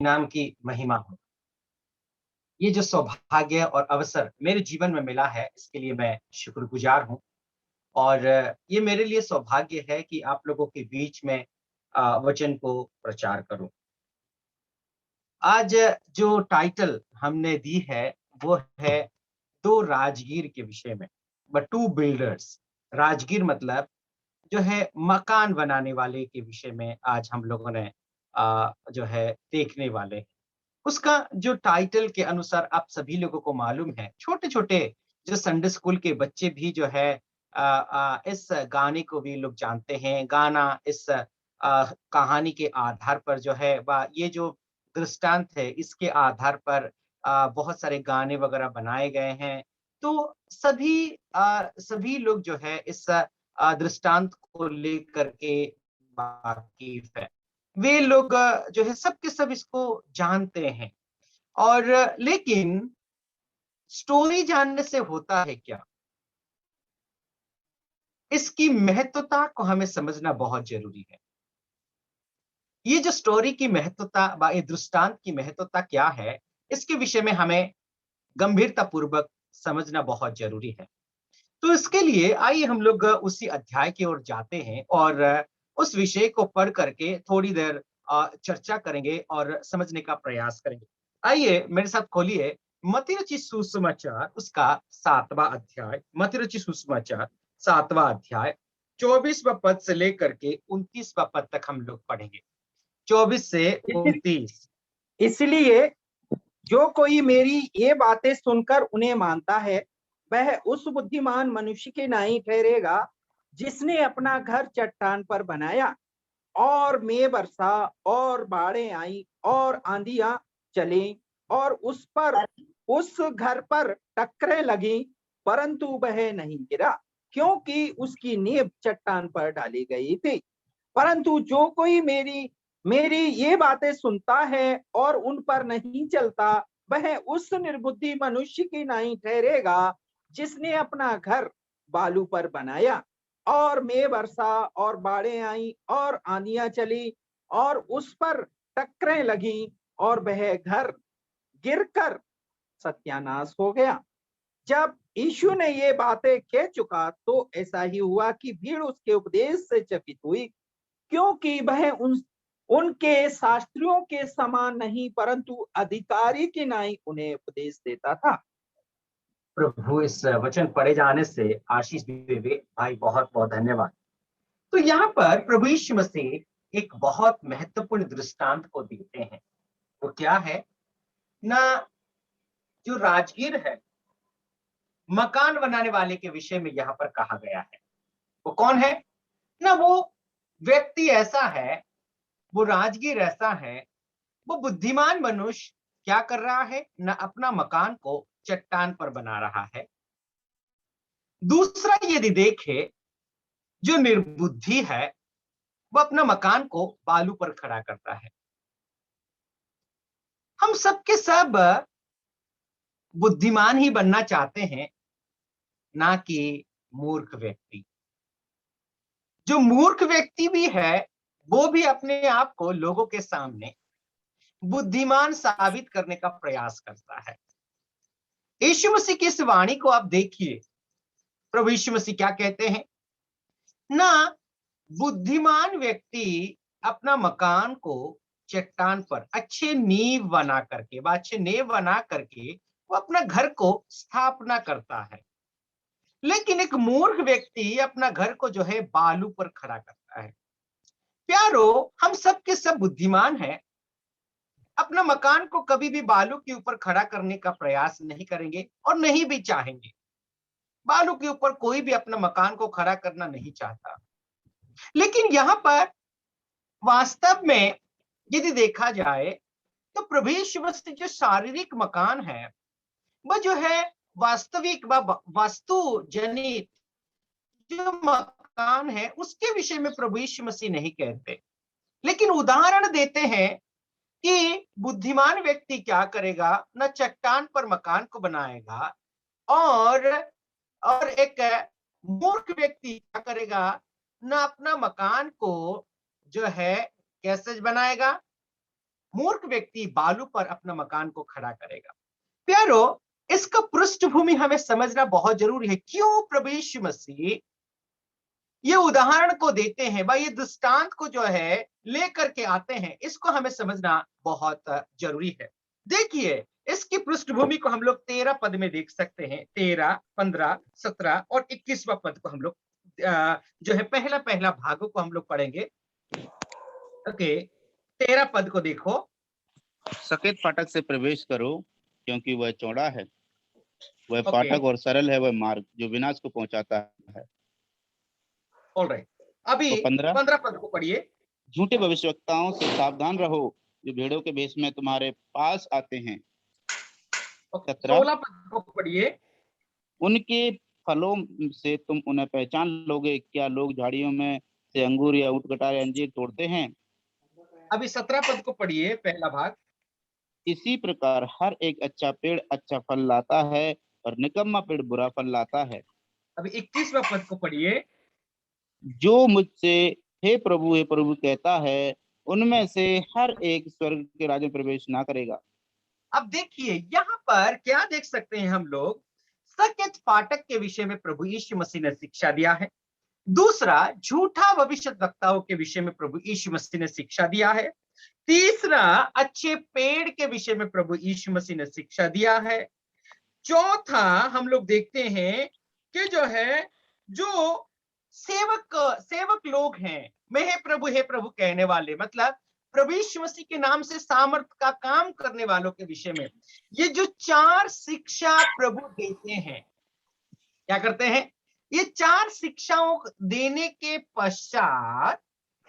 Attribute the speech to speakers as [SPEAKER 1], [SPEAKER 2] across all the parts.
[SPEAKER 1] नाम की महिमा हो। ये जो सौभाग्य और अवसर मेरे जीवन में मिला है, इसके लिए मैं शुक्रगुजार हूँ। और ये मेरे लिए सौभाग्य है कि आप लोगों के बीच में वचन को प्रचार करूँ। आज जो टाइटल हमने दी है, वो है 2 राजगीर के विषय में। To builders. राजगीर मतलब जो है मकान बनाने वाले के विषय में आज हम लोगों ने जो है देखने वाले हैं। उसका जो टाइटल के अनुसार आप सभी लोगों को मालूम है, छोटे-छोटे जो संडे स्कूल के बच्चे भी जो है इस गाने को भी लोग जानते हैं। गाना इस कहानी के आधार पर जो है ये जो दृष्टांत है, इसके आधार पर बहुत सारे गाने वगैरह बनाए गए हैं। तो सभी लोग जो है इस दृष्टांत को लेकर के वाकिफ है। वे लोग जो है सब के सब इसको जानते हैं। और लेकिन स्टोरी जानने से होता है क्या? इसकी महत्वता को हमें समझना बहुत ज़रूरी है। ये जो स्टोरी की महत्वता ये दृष्टांत की महत्वता क्या है, इसके विषय में हमें गंभीरतापूर्वक समझना बहुत ज़रूरी है। तो इसके लिए आइए हम लोग उसी अध्याय की ओर जाते हैं और उस विषय को पढ़ करके थोड़ी देर चर्चा करेंगे और समझने का प्रयास करेंगे। आइए मेरे साथ खोलिए मत्ती रचित सुसमाचार उसका 7वां अध्याय। मत्ती रचित सुसमाचार 7वां अध्याय 24वां पद से लेकर के 29वां पद तक हम लोग पढ़ेंगे। 24 से
[SPEAKER 2] इस-
[SPEAKER 1] 29।
[SPEAKER 2] इसलिए जो कोई मेरी ये बातें सुनकर उन्हें मानता है, वह उस बुद्धिमान मनुष्य के नाई ठहरेगा जिसने अपना घर चट्टान पर बनाया। और मेघ बरसा और बाढ़ें आई और आंधियां चली और उस घर पर टक्करें लगी, परंतु वह नहीं गिरा, क्योंकि उसकी नींव चट्टान पर डाली गई थी। परंतु जो कोई मेरी मेरी ये बातें सुनता है और उन पर नहीं चलता, वह उस निर्बुद्धि मनुष्य की नहीं ठहरेगा जिसने अपना घर बालू पर बनाया। और मेघ बरसा और बाढ़ें आई और आंधियां चली और उस पर टक्करें लगी और वह घर गिरकर सत्यानाश हो गया। जब यीशु ने ये बातें कह चुका तो ऐसा ही हुआ कि भीड़ उसके उपदेश से चकित हुई, क्योंकि वह उनके शास्त्रियों के समान नहीं, परंतु अधिकारी के नाई उन्हें उपदेश देता था।
[SPEAKER 1] प्रभु इस वचन पढ़े जाने से आशीष भी देवे भाई, बहुत बहुत धन्यवाद। तो यहाँ पर प्रभु यीशु मसीह एक बहुत महत्वपूर्ण दृष्टांत को देते हैं। वो क्या है ना, जो राजगीर है, मकान बनाने वाले के विषय में यहाँ पर कहा गया है। वो कौन है ना? वो व्यक्ति ऐसा है, वो राजगीर ऐसा है, वो बुद्धिमान मनुष्य क्या कर रहा है ना, अपना मकान को चट्टान पर बना रहा है। दूसरा यदि देखे, जो निर्बुद्धि है, वो अपना मकान को बालू पर खड़ा करता है। हम सब के सब बुद्धिमान ही बनना चाहते हैं, ना कि मूर्ख व्यक्ति। जो मूर्ख व्यक्ति भी है, वो भी अपने आप को लोगों के सामने बुद्धिमान साबित करने का प्रयास करता है। यीशु मसीह की इस वाणी को आप देखिए। प्रभु यीशु मसीह क्या कहते हैं ना, बुद्धिमान व्यक्ति अपना मकान को चट्टान पर अच्छे नींव बना करके, अच्छे नींव बना करके वो अपना घर को स्थापना करता है। लेकिन एक मूर्ख व्यक्ति अपना घर को जो है बालू पर खड़ा करता है। प्यारो, हम सब के सब बुद्धिमान हैं, अपना मकान को कभी भी बालू के ऊपर खड़ा करने का प्रयास नहीं करेंगे और नहीं भी चाहेंगे। बालू के ऊपर कोई भी अपना मकान को खड़ा करना नहीं चाहता। लेकिन यहाँ पर वास्तव में यदि देखा जाए, तो प्रभु यीशु मसीह जो शारीरिक मकान है, वह जो है वास्तविक वास्तु जनित जो मकान है, उसके विषय में प्रभु यीशु मसीह नहीं कहते, लेकिन उदाहरण देते हैं कि बुद्धिमान व्यक्ति क्या करेगा ना, चट्टान पर मकान को बनाएगा। और एक मूर्ख व्यक्ति क्या करेगा ना, अपना मकान को जो है कैसे बनाएगा मूर्ख व्यक्ति बालू पर अपना मकान को खड़ा करेगा। प्यारो, इसका पृष्ठभूमि हमें समझना बहुत जरूरी है। क्यों प्रभु यीशु मसीह ये उदाहरण को देते हैं, भाई ये दृष्टांत को जो है लेकर के आते हैं, इसको हमें समझना बहुत जरूरी है। देखिए, इसकी पृष्ठभूमि को हम लोग 13 पद में देख सकते हैं। 13, 15, 17 और 21वां पद को हम लोग जो है पहला पहला भागों को हम लोग पढ़ेंगे। ओके, 13 पद को देखो।
[SPEAKER 3] सकेत फाटक से प्रवेश करो, क्योंकि वह चौड़ा है, वह
[SPEAKER 1] ओके,
[SPEAKER 3] फाटक और सरल है वह मार्ग जो विनाश को पहुंचाता है।
[SPEAKER 1] ऑलराइट, अभी
[SPEAKER 3] तो 15,
[SPEAKER 1] 15 पद को पढ़िए।
[SPEAKER 3] झूठे भविष्यवक्ताओं से सावधान रहो, जो भेड़ों के भेष में तुम्हारे पास आते हैं। 17,
[SPEAKER 1] 16 पद को पढ़िए।
[SPEAKER 3] उनके फलों से तुम उन्हें पहचान लोगे, क्या लोग झाड़ियों में से अंगूर या ऊँट कटार या अंजीर तोड़ते हैं?
[SPEAKER 1] अभी 17 पद को पढ़िए, पहला भाग।
[SPEAKER 3] इसी प्रकार हर एक अच्छा पेड़ अच्छा फल लाता है, और निकम्मा पेड़ बुरा फल लाता है।
[SPEAKER 1] अभी 21वां पद को पढ़िए।
[SPEAKER 3] जो मुझसे हे प्रभु कहता है, उनमें से हर एक स्वर्ग के राज्य में प्रवेश ना करेगा।
[SPEAKER 1] अब देखिए, यहाँ पर क्या देख सकते हैं हम लोग, सकेत फाटक के विषय में प्रभु यीशु मसीह ने शिक्षा दिया है। दूसरा, झूठा भविष्यद्वक्ताओं के विषय में प्रभु यीशु मसीह ने शिक्षा दिया है। तीसरा, अच्छे पेड़ के विषय में प्रभु यीशु मसीह ने शिक्षा दिया है। चौथा, हम लोग देखते हैं कि जो है, जो सेवक सेवक लोग हैं, मैं हे प्रभु कहने वाले, मतलब प्रभु यीशु मसीह के नाम से सामर्थ का काम करने वालों के विषय में ये जो 4 शिक्षा प्रभु देते हैं, क्या करते हैं, ये 4 शिक्षाओं देने के पश्चात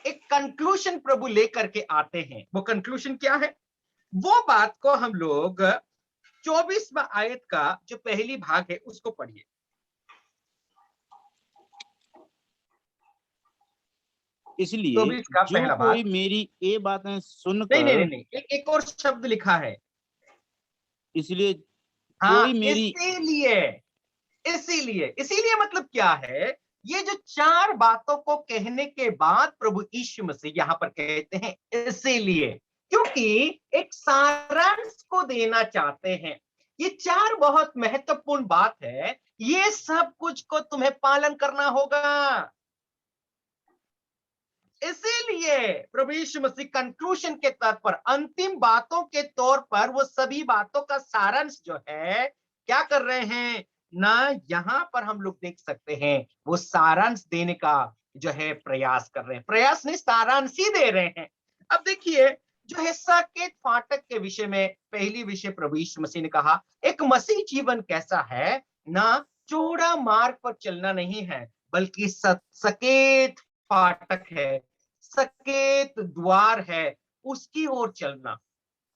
[SPEAKER 1] एक कंक्लूजन प्रभु लेकर के आते हैं। वो कंक्लूजन क्या है, वो बात को हम लोग 24वां आयत का जो पहली भाग है उसको पढ़िए।
[SPEAKER 3] इसलिए
[SPEAKER 1] 24 का
[SPEAKER 3] जो
[SPEAKER 1] पहला
[SPEAKER 3] कोई
[SPEAKER 1] भाग।
[SPEAKER 3] मेरी ये बातें
[SPEAKER 1] नहीं
[SPEAKER 3] सुनकर,
[SPEAKER 1] नहीं नहीं नहीं, एक और शब्द लिखा है।
[SPEAKER 3] इसलिए
[SPEAKER 1] हाँ,
[SPEAKER 3] कोई मेरी
[SPEAKER 1] इसीलिए, इसीलिए इसीलिए मतलब क्या है, ये जो 4 बातों को कहने के बाद प्रभु यीशु मसीह यहाँ पर कहते हैं इसीलिए, क्योंकि एक सारांश को देना चाहते हैं। ये 4 बहुत महत्वपूर्ण बात है, ये सब कुछ को तुम्हें पालन करना होगा। इसीलिए प्रभु यीशु मसीह कंक्लूजन के तौर पर, अंतिम बातों के तौर पर, वो सभी बातों का सारांश जो है क्या कर रहे हैं ना, यहाँ पर हम लोग देख सकते हैं वो सारांश देने का जो है प्रयास कर रहे हैं। प्रयास नहीं, सारांश ही दे रहे हैं। अब देखिए, जो है सकेत फाटक के विषय में पहली विषय प्रभु यीशु मसीह ने कहा, एक मसीह जीवन कैसा है ना, चौड़ा मार्ग पर चलना नहीं है, बल्कि सकेत फाटक है, सकेत द्वार है, उसकी ओर चलना।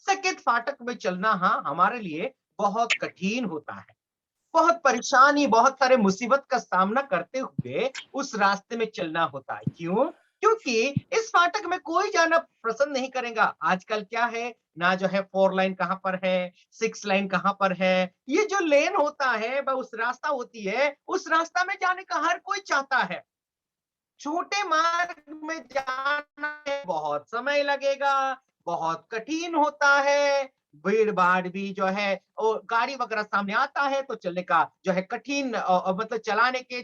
[SPEAKER 1] सकेत फाटक में चलना, हाँ, हमारे लिए बहुत कठिन होता है, बहुत परेशानी, बहुत सारे मुसीबत का सामना करते हुए उस रास्ते में चलना होता है। क्यों? क्योंकि इस फाटक में कोई जाना पसंद नहीं करेगा। आजकल क्या है ना, जो है 4 लाइन कहां पर है, 6 लाइन कहां पर है, ये जो लेन होता है, उस रास्ता होती है, उस रास्ता में जाने का हर कोई चाहता है। छोटे मार्ग में जाना है, बहुत समय लगेगा, बहुत कठिन होता है, भीड़ भाड़ भी जो है, और गाड़ी वगैरह सामने आता है तो चलने का जो है कठिन, मतलब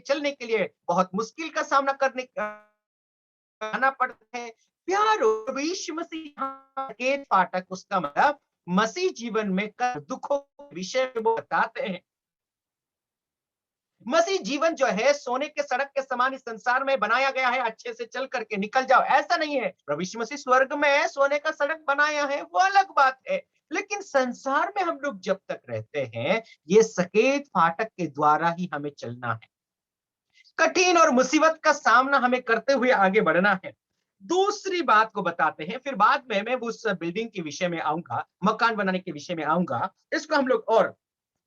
[SPEAKER 1] चलने के लिए बहुत मुश्किल का सामना करना पड़ता है। प्यारो, यीशु मसीह सकेत फाटक, उसका मतलब मसीह जीवन में दुखों के विषय में वो बताते हैं। मसीह जीवन जो है सोने के सड़क के समान इस संसार में बनाया गया है, अच्छे से चल करके निकल जाओ, ऐसा नहीं है। प्रभु यीशु मसीह स्वर्ग में सोने का सड़क बनाया है, वो अलग बात है। लेकिन संसार में हम लोग जब तक रहते हैं, ये सकेत फाटक के द्वारा ही हमें चलना है, कठिन और मुसीबत का सामना हमें करते हुए आगे बढ़ना है। दूसरी बात को बताते हैं, फिर बाद में मैं उस बिल्डिंग के विषय में आऊंगा, मकान बनाने के विषय में आऊंगा। इसको हम लोग और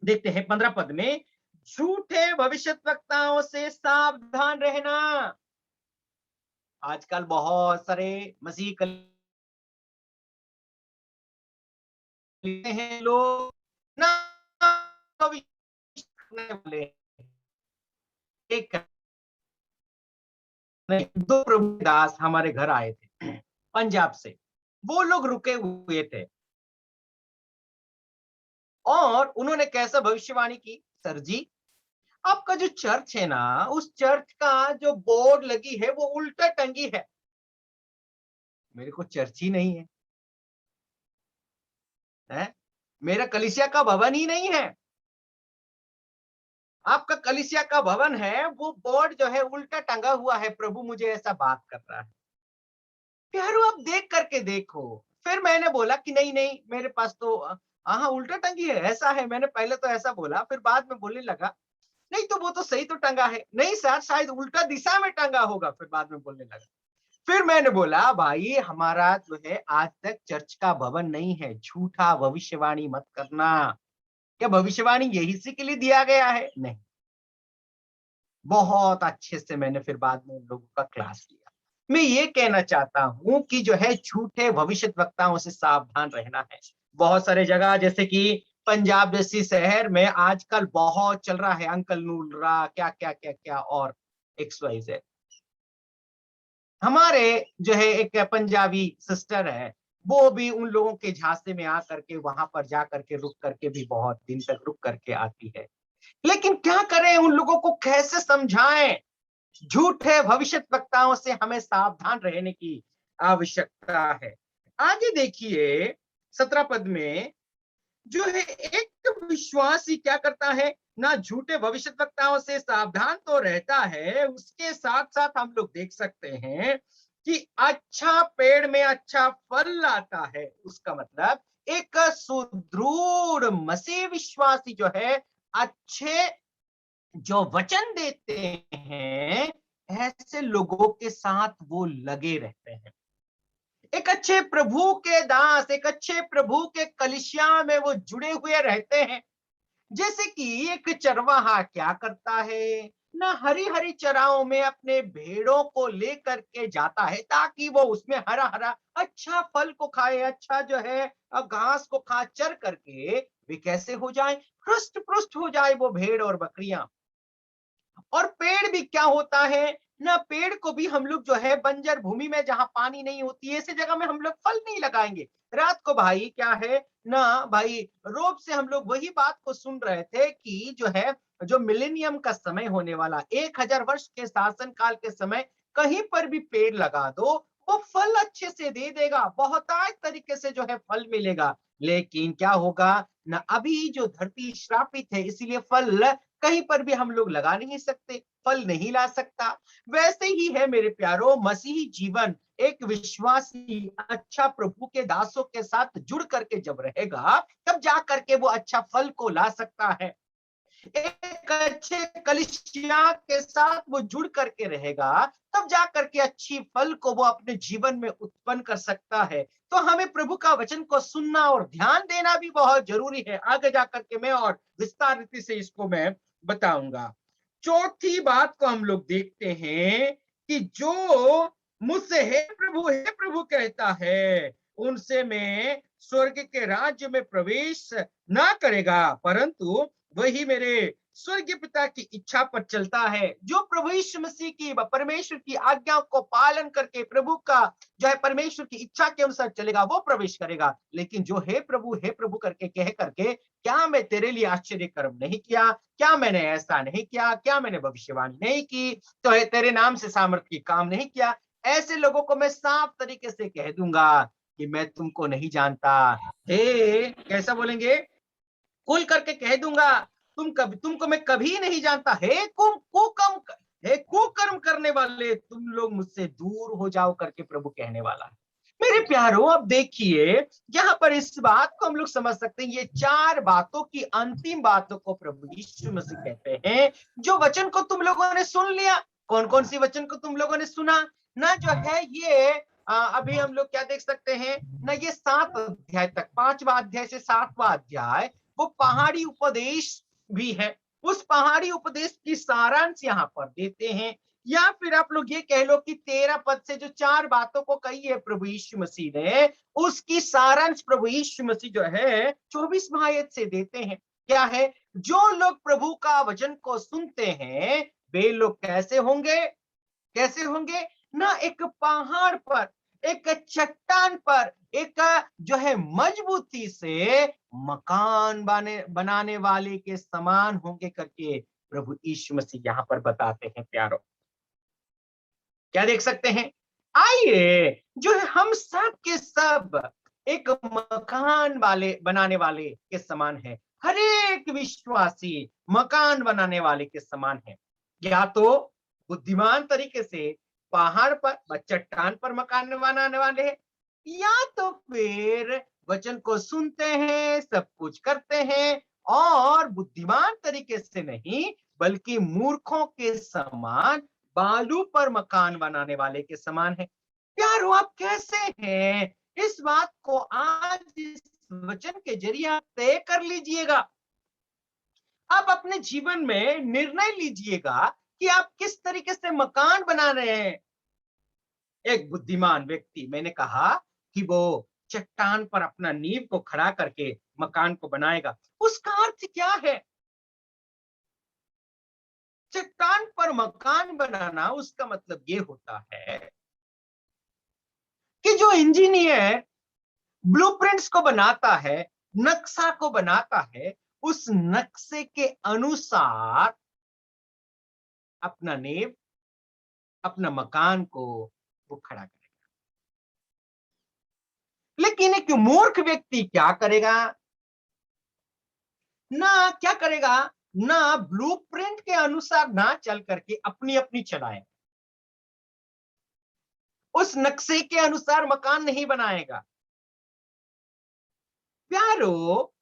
[SPEAKER 1] देखते हैं 15 पद में, झूठे भविष्यद्वक्ताओं से सावधान रहना। आजकल बहुत सारे मसीह हैं लोग ना, भविष्य करने वाले। एक 2 प्रभु दास हमारे घर आए थे पंजाब से, वो लोग रुके हुए थे और उन्होंने कैसा भविष्यवाणी की, सर जी आपका जो चर्च है ना, उस चर्च का जो बोर्ड लगी है वो उल्टा टंगी है। मेरे को चर्च ही नहीं है? मेरा कलीसिया का भवन ही नहीं है। आपका कलीसिया का भवन है, वो बोर्ड जो है उल्टा टंगा हुआ है। प्रभु मुझे ऐसा बात कर रहा है। प्यारो आप देख करके देखो। फिर मैंने बोला कि नहीं नहीं मेरे पास तो हाँ उल्टा टंगी है, ऐसा है। मैंने पहले तो ऐसा बोला, फिर बाद में बोलने लगा नहीं तो वो तो सही तो टंगा है। नहीं सर शायद उल्टा दिशा में टंगा होगा। फिर बाद में बोलने लगा। फिर मैंने बोला भाई हमारा जो है आज तक चर्च का भवन नहीं है, झूठा भविष्यवाणी मत करना। क्या भविष्यवाणी यही इसी के लिए दिया गया है? नहीं। बहुत अच्छे से मैंने फिर बाद में उन लोगों का क्लास लिया। मैं ये कहना चाहता हूं कि जो है झूठे भविष्यद्वक्ताओं से सावधान रहना है। बहुत सारे जगह जैसे कि पंजाब जैसी शहर में आजकल बहुत चल रहा है अंकल नूलरा क्या क्या क्या क्या और XYZ। हमारे जो है एक पंजाबी सिस्टर है, वो भी उन लोगों के झांसे में आकर के वहां पर जा करके रुक करके भी बहुत दिन तक रुक करके आती है। लेकिन क्या करें, उन लोगों को कैसे समझाएं? झूठे भविष्यद्वक्ताओं से हमें सावधान रहने की आवश्यकता है। आगे देखिए 17 पद में जो है एक विश्वासी क्या करता है ना, झूठे भविष्यद्वक्ताओं से सावधान तो रहता है, उसके साथ साथ हम लोग देख सकते हैं कि अच्छा पेड़ में अच्छा फल लाता है। उसका मतलब एक सुदृढ़ मसीह विश्वासी जो है अच्छे जो वचन देते हैं, ऐसे लोगों के साथ वो लगे रहते हैं। एक अच्छे प्रभु के दास, एक अच्छे प्रभु के कलीसिया में वो जुड़े हुए रहते हैं। जैसे कि एक चरवाहा क्या करता है ना, हरी हरी चराओं में अपने भेड़ों को लेकर के जाता है ताकि वो उसमें हरा हरा अच्छा फल को खाए, अच्छा जो है घास को खा चर करके वे कैसे हो जाए, हृष्ट पुष्ट हो जाए वो भेड़ और बकरियां। और पेड़ भी क्या होता है ना, पेड़ को भी हम लोग जो है बंजर भूमि में जहां पानी नहीं होती है ऐसी जगह में हम लोग फल नहीं लगाएंगे। रात को भाई क्या है ना भाई, रोब से हम लोग वही बात को सुन रहे थे कि जो है जो मिलेनियम का समय होने वाला 1000 वर्ष के शासन काल के समय कहीं पर भी पेड़ लगा दो वो फल अच्छे से दे देगा, बहुतायत तरीके से जो है फल मिलेगा। लेकिन क्या होगा ना, अभी जो धरती श्रापित है इसीलिए फल कहीं पर भी हम लोग लगा नहीं सकते, फल नहीं ला सकता। वैसे ही है मेरे प्यारो, मसीही जीवन एक विश्वासी अच्छा प्रभु के दासों के साथ जुड़ करके जब रहेगा तब जा करके वो अच्छा फल को ला सकता है। एक अच्छे कलिसिया के साथ वो जुड़ करके रहेगा तब जा करके अच्छी फल को वो अपने जीवन में उत्पन्न कर सकता है। तो हमें प्रभु का वचन को सुनना और ध्यान देना भी बहुत जरूरी है। आगे जा करके मैं और विस्तार रीति से इसको मैं बताऊंगा। चौथी बात को हम लोग देखते हैं कि जो मुझसे हे प्रभु कहता है उनसे मैं स्वर्ग के राज्य में प्रवेश ना करेगा, परंतु वही मेरे स्वर्गीय पिता की इच्छा पर चलता है। जो प्रभु यीशु मसीह की परमेश्वर की आज्ञा को पालन करके प्रभु का जो है परमेश्वर की इच्छा के अनुसार चलेगा वो प्रवेश करेगा। लेकिन जो हे प्रभु करके कह करके क्या मैं तेरे लिए आश्चर्य कर्म नहीं किया, क्या मैंने ऐसा नहीं किया, क्या मैंने भविष्यवाणी नहीं की, तो तेरे नाम से सामर्थ की काम नहीं किया, ऐसे लोगों को मैं साफ तरीके से कह दूंगा कि मैं तुमको नहीं जानता। हे कैसा बोलेंगे, कुल करके कह दूंगा तुमको मैं कभी नहीं जानता। हे कुकर्म करने वाले तुम लोग मुझसे दूर हो जाओ करके प्रभु कहने वाला है। मेरे प्यारो अब देखिए यहाँ पर इस बात को हम लोग समझ सकते हैं, ये 4 बातों की अंतिम बातों को प्रभु यीशु मसीह कहते हैं। जो वचन को तुम लोगों ने सुन लिया, कौन कौन सी वचन को तुम लोगों ने सुना ना, जो है ये अभी हम लोग क्या देख सकते हैं ना, ये 7 अध्याय तक, 5वां अध्याय से 7वां अध्याय वो पहाड़ी उपदेश भी है। उस पहाड़ी उपदेश की सारांश यहाँ पर देते हैं। या फिर आप लोग ये कह लो कि 13 पद से जो 4 बातों को कही है प्रभु यीशु मसीह ने, उसकी सारांश प्रभु यीशु मसीह जो है 24वां आयत से देते हैं। क्या है, जो लोग प्रभु का वचन को सुनते हैं वे लोग कैसे होंगे, कैसे होंगे ना, एक पहाड़ पर एक चट्टान पर एक जो है मजबूती से मकान बनाने वाले के समान होंगे करके प्रभु यीशु मसीह यहाँ पर बताते हैं प्यारो। क्या देख सकते हैं? आइए जो है हम सब के सब एक मकान बनाने वाले के समान है। हर एक विश्वासी मकान बनाने वाले के समान है। या तो बुद्धिमान तरीके से पहाड़ पर चट्टान पर मकान बनाने वाले हैं, या तो फिर वचन को सुनते हैं, सब कुछ करते हैं और बुद्धिमान तरीके से नहीं बल्कि मूर्खों के समान बालू पर मकान बनाने वाले के समान है। प्यारो आप कैसे हैं? इस बात को आज इस वचन के जरिए आप तय कर लीजिएगा। आप अपने जीवन में निर्णय लीजिएगा कि आप किस तरीके से मकान बना रहे हैं। एक बुद्धिमान व्यक्ति, मैंने कहा कि वो चट्टान पर अपना नींव को खड़ा करके मकान को बनाएगा। उसका अर्थ क्या है? चट्टान पर मकान बनाना, उसका मतलब ये होता है कि जो इंजीनियर ब्लूप्रिंट्स को बनाता है, नक्शा को बनाता है, उस नक्शे के अनुसार अपना नींव, अपना मकान को वो खड़ा करेगा। लेकिन एक मूर्ख व्यक्ति क्या करेगा? क्या करेगा? ना ब्लूप्रिंट के अनुसार ना चल करके अपनी अपनी चलाए, उस नक्शे के अनुसार मकान नहीं बनाएगा। प्यारो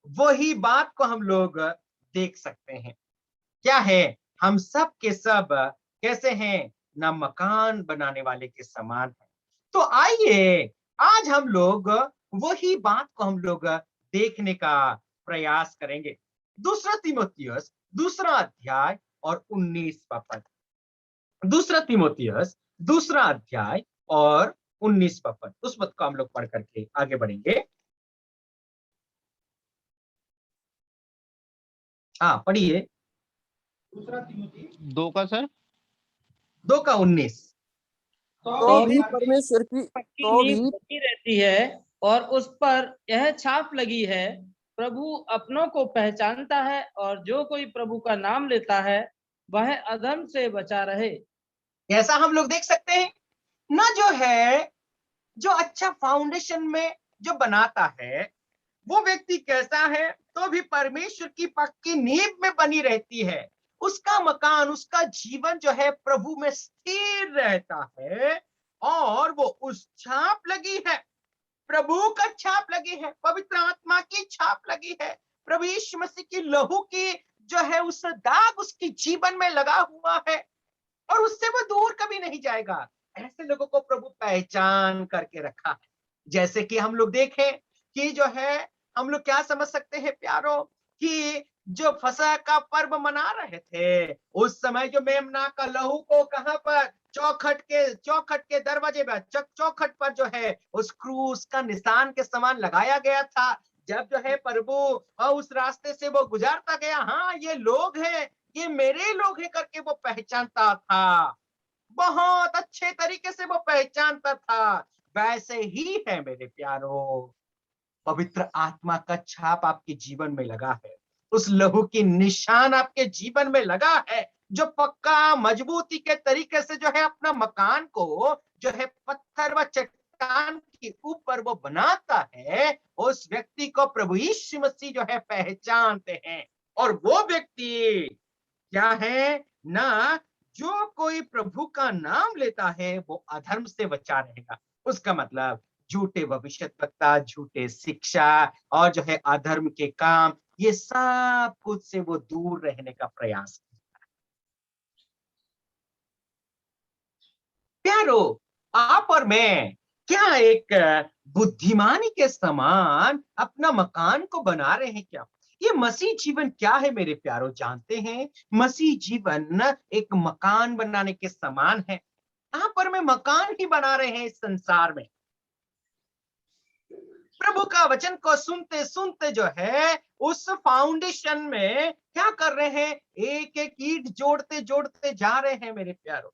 [SPEAKER 1] वही बात को हम लोग देख सकते हैं। क्या है? हम सब के सब कैसे हैं? ना मकान बनाने वाले के समान है। तो आइए आज हम लोग वही बात को हम लोग देखने का प्रयास करेंगे। दूसरा तीमुथियुस दूसरा अध्याय और 19वां पद। दूसरा तीमुथियुस दूसरा अध्याय और 19वां पद, उस पद को हम लोग पढ़ करके आगे बढ़ेंगे। हाँ पढ़िए।
[SPEAKER 2] दूसरा तीमुथी
[SPEAKER 3] 2 का सर।
[SPEAKER 1] 2 का 19।
[SPEAKER 4] तो भी परमेश्वर की
[SPEAKER 5] पक्की
[SPEAKER 4] तो
[SPEAKER 5] नींव
[SPEAKER 4] भी
[SPEAKER 5] बनी रहती है और उस पर यह छाप लगी है, प्रभु अपनों को पहचानता है और जो कोई प्रभु का नाम लेता है वह अधर्म से बचा रहे।
[SPEAKER 1] ऐसा हम लोग देख सकते हैं ना, जो है जो अच्छा फाउंडेशन में जो बनाता है वो व्यक्ति कैसा है? तो भी परमेश्वर की पक्की नींव में बनी रहती है। उसका मकान, उसका जीवन जो है प्रभु में स्थिर रहता है और वो उस छाप लगी है, प्रभु का छाप लगी है, पवित्र आत्मा की छाप लगी है, प्रभु यीशु मसीह की लहू की जो है उस दाग उसके जीवन में लगा हुआ है और उससे वो दूर कभी नहीं जाएगा। ऐसे लोगों को प्रभु पहचान करके रखा है। जैसे कि हम लोग देखें कि जो है हम लोग क्या समझ सकते हैं प्यारो, कि जो फसह का पर्व मना रहे थे उस समय जो मेमना का लहू को कहां पर? चौखट के दरवाजे पर, चौखट पर जो है उस क्रूस का निशान के समान लगाया गया था। जब जो है प्रभु उस रास्ते से वो गुजारता गया, हाँ ये लोग हैं, ये मेरे लोग हैं करके वो पहचानता था। बहुत अच्छे तरीके से वो पहचानता था। वैसे ही है मेरे प्यारो, पवित्र आत्मा का छाप आपके जीवन में लगा है, उस लहू की निशान आपके जीवन में लगा है, जो पक्का मजबूती के तरीके से जो है अपना मकान को जो है पत्थर व चट्टान के ऊपर वो बनाता है, उस व्यक्ति को प्रभु यीशु मसीह जो है पहचानते हैं। और वो व्यक्ति क्या है ना, जो कोई प्रभु का नाम लेता है वो अधर्म से बचा रहेगा। उसका मतलब झूठे भविष्यद्वक्ता, झूठे शिक्षा और जो है अधर्म के काम, ये सब कुछ से वो दूर रहने का प्रयास करता है। प्यारो आप और मैं क्या एक बुद्धिमानी के समान अपना मकान को बना रहे हैं क्या? ये मसीह जीवन क्या है मेरे प्यारो, जानते हैं? मसीह जीवन एक मकान बनाने के समान है। यहाँ पर मैं मकान ही बना रहे हैं इस संसार में। प्रभु का वचन को सुनते सुनते जो है उस फाउंडेशन में क्या कर रहे हैं? एक एक ईंट जोड़ते जोड़ते जा रहे हैं मेरे प्यारो।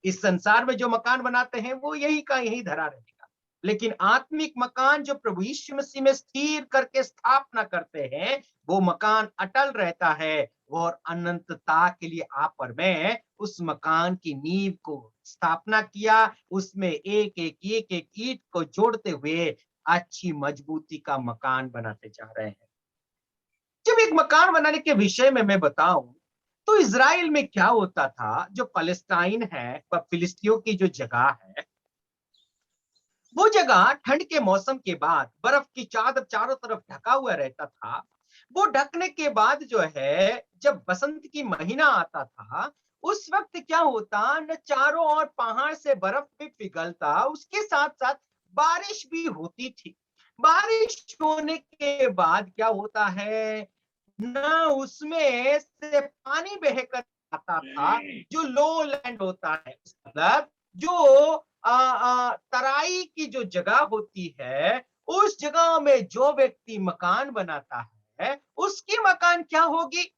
[SPEAKER 1] इस संसार में जो मकान बनाते हैं वो यही का यही धरा रहेगा, लेकिन आत्मिक मकान जो प्रभु यीशु मसीह में स्थिर करके स्थापना करते हैं, वो मकान अटल रहता है और अनंतता के लिए आप और मैं उस मकान की नींव को स्थापना किया, उसमें एक एक ईंट को जोड़ते हुए अच्छी मजबूती का मकान बनाते जा रहे हैं। जब एक मकान बनाने के विषय में मैं बताऊं तो इजराइल में क्या होता था, जो पैलेस्टाइन है व फिलिस्तियों की जो जगह है, वो जगह ठंड के मौसम के बाद बर्फ की चादर चारों तरफ ढका हुआ रहता था। वो ढकने के बाद जो है, जब बसंत की महीना आता था, उस वक्त क्या होता, न चारों ओर पहाड़ से बर्फ भी पिघलता, उसके साथ साथ बारिश भी होती थी। बारिश होने के बाद क्या होता है, न उसमें से पानी बहकर आता था, जो लो लैंड होता है, मतलब जो तराई की जो जगह होती है, उस जगह में जो व्यक्ति मकान बनाता है, उसकी मकान क्या होगी,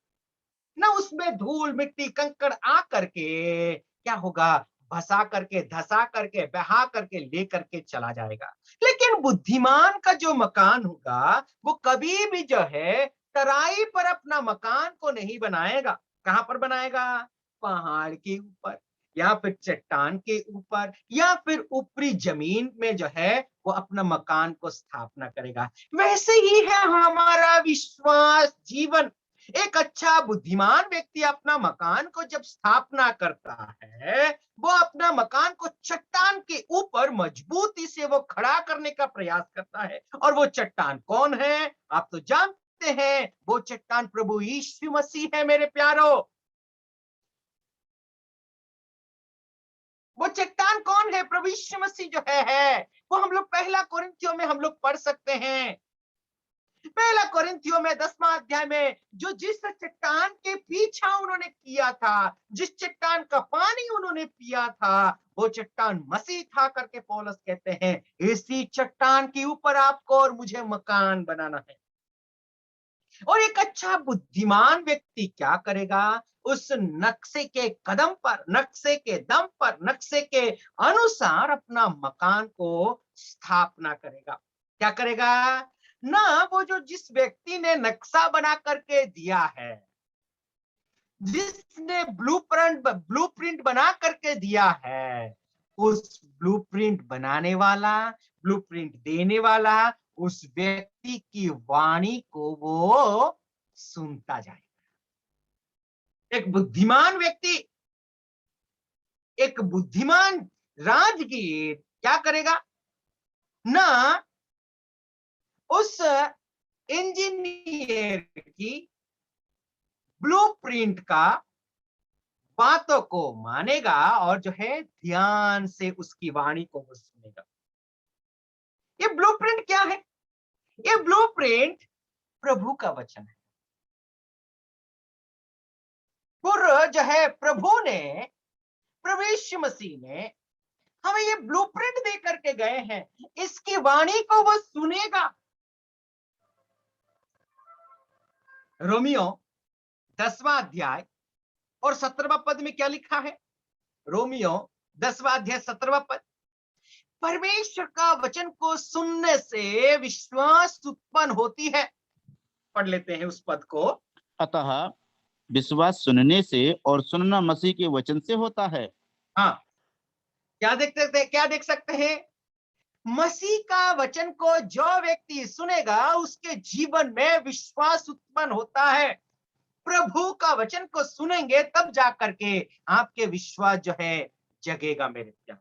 [SPEAKER 1] ना उसमें धूल मिट्टी कंकड़ आ करके क्या होगा, भसा करके धसा करके बहा करके ले करके चला जाएगा। लेकिन बुद्धिमान का जो मकान होगा, वो कभी भी जो है तराई पर अपना मकान को नहीं बनाएगा। कहां पर बनाएगा, पहाड़ के ऊपर या फिर चट्टान के ऊपर या फिर ऊपरी जमीन में जो है वो अपना मकान को स्थापना करेगा। वैसे ही है हमारा विश्वास जीवन। एक अच्छा बुद्धिमान व्यक्ति अपना मकान को जब स्थापना करता है, वो अपना मकान को चट्टान के ऊपर मजबूती से वो खड़ा करने का प्रयास करता है। और वो चट्टान कौन है, आप तो जानते हैं, वो चट्टान प्रभु यीशु मसीह है मेरे प्यारो। वो चट्टान कौन है, प्रभु यीशु मसीह जो है। वो हम लोग पहला कोरिन्थियों में हम लोग पढ़ सकते हैं। पहला कोरिन्थियों में 10वां अध्याय में जो जिस चट्टान के पीछा उन्होंने किया था, जिस चट्टान का पानी उन्होंने पिया था, वो चट्टान मसीह था करके पौलुस कहते हैं, इसी चट्टान के ऊपर आपको और मुझे मकान बनाना है। और एक अच्छा बुद्धिमान व्यक्ति क्या करेगा, उस नक्शे के कदम पर, नक्शे के दम पर, नक्शे के अनुसार अपना मकान को स्थापना करेगा। क्या करेगा ना, वो जो जिस व्यक्ति ने नक्शा बना करके दिया है, जिसने ब्लूप्रिंट बना करके दिया है, उस ब्लूप्रिंट बनाने वाला, ब्लूप्रिंट देने वाला, उस व्यक्ति की वाणी को वो सुनता जाएगा। एक बुद्धिमान व्यक्ति, एक बुद्धिमान राजगीर क्या करेगा ना, उस इंजीनियर की ब्लूप्रिंट का बातों को मानेगा और जो है ध्यान से उसकी वाणी को वो सुनेगा। ये ब्लूप्रिंट क्या है, ये ब्लूप्रिंट प्रभु का वचन है। और जो है प्रभु ने, प्रभु यीशु मसीह ने हमें ये ब्लूप्रिंट दे करके गए हैं, इसकी वाणी को वो सुनेगा। रोमियो 10वां अध्याय और 17वां पद में क्या लिखा है, रोमियो 10वां अध्याय 17वां पद, परमेश्वर का वचन को सुनने से विश्वास उत्पन्न होती है। पढ़ लेते हैं उस पद को।
[SPEAKER 3] अतः विश्वास सुनने से और सुनना मसीह के वचन से होता है।
[SPEAKER 1] हाँ, क्या देख सकते हैं, मसीह का वचन को जो व्यक्ति सुनेगा उसके जीवन में विश्वास उत्पन्न होता है। प्रभु का वचन को सुनेंगे तब जाकर के आपके विश्वास जो है जगेगा मेरे प्यारे।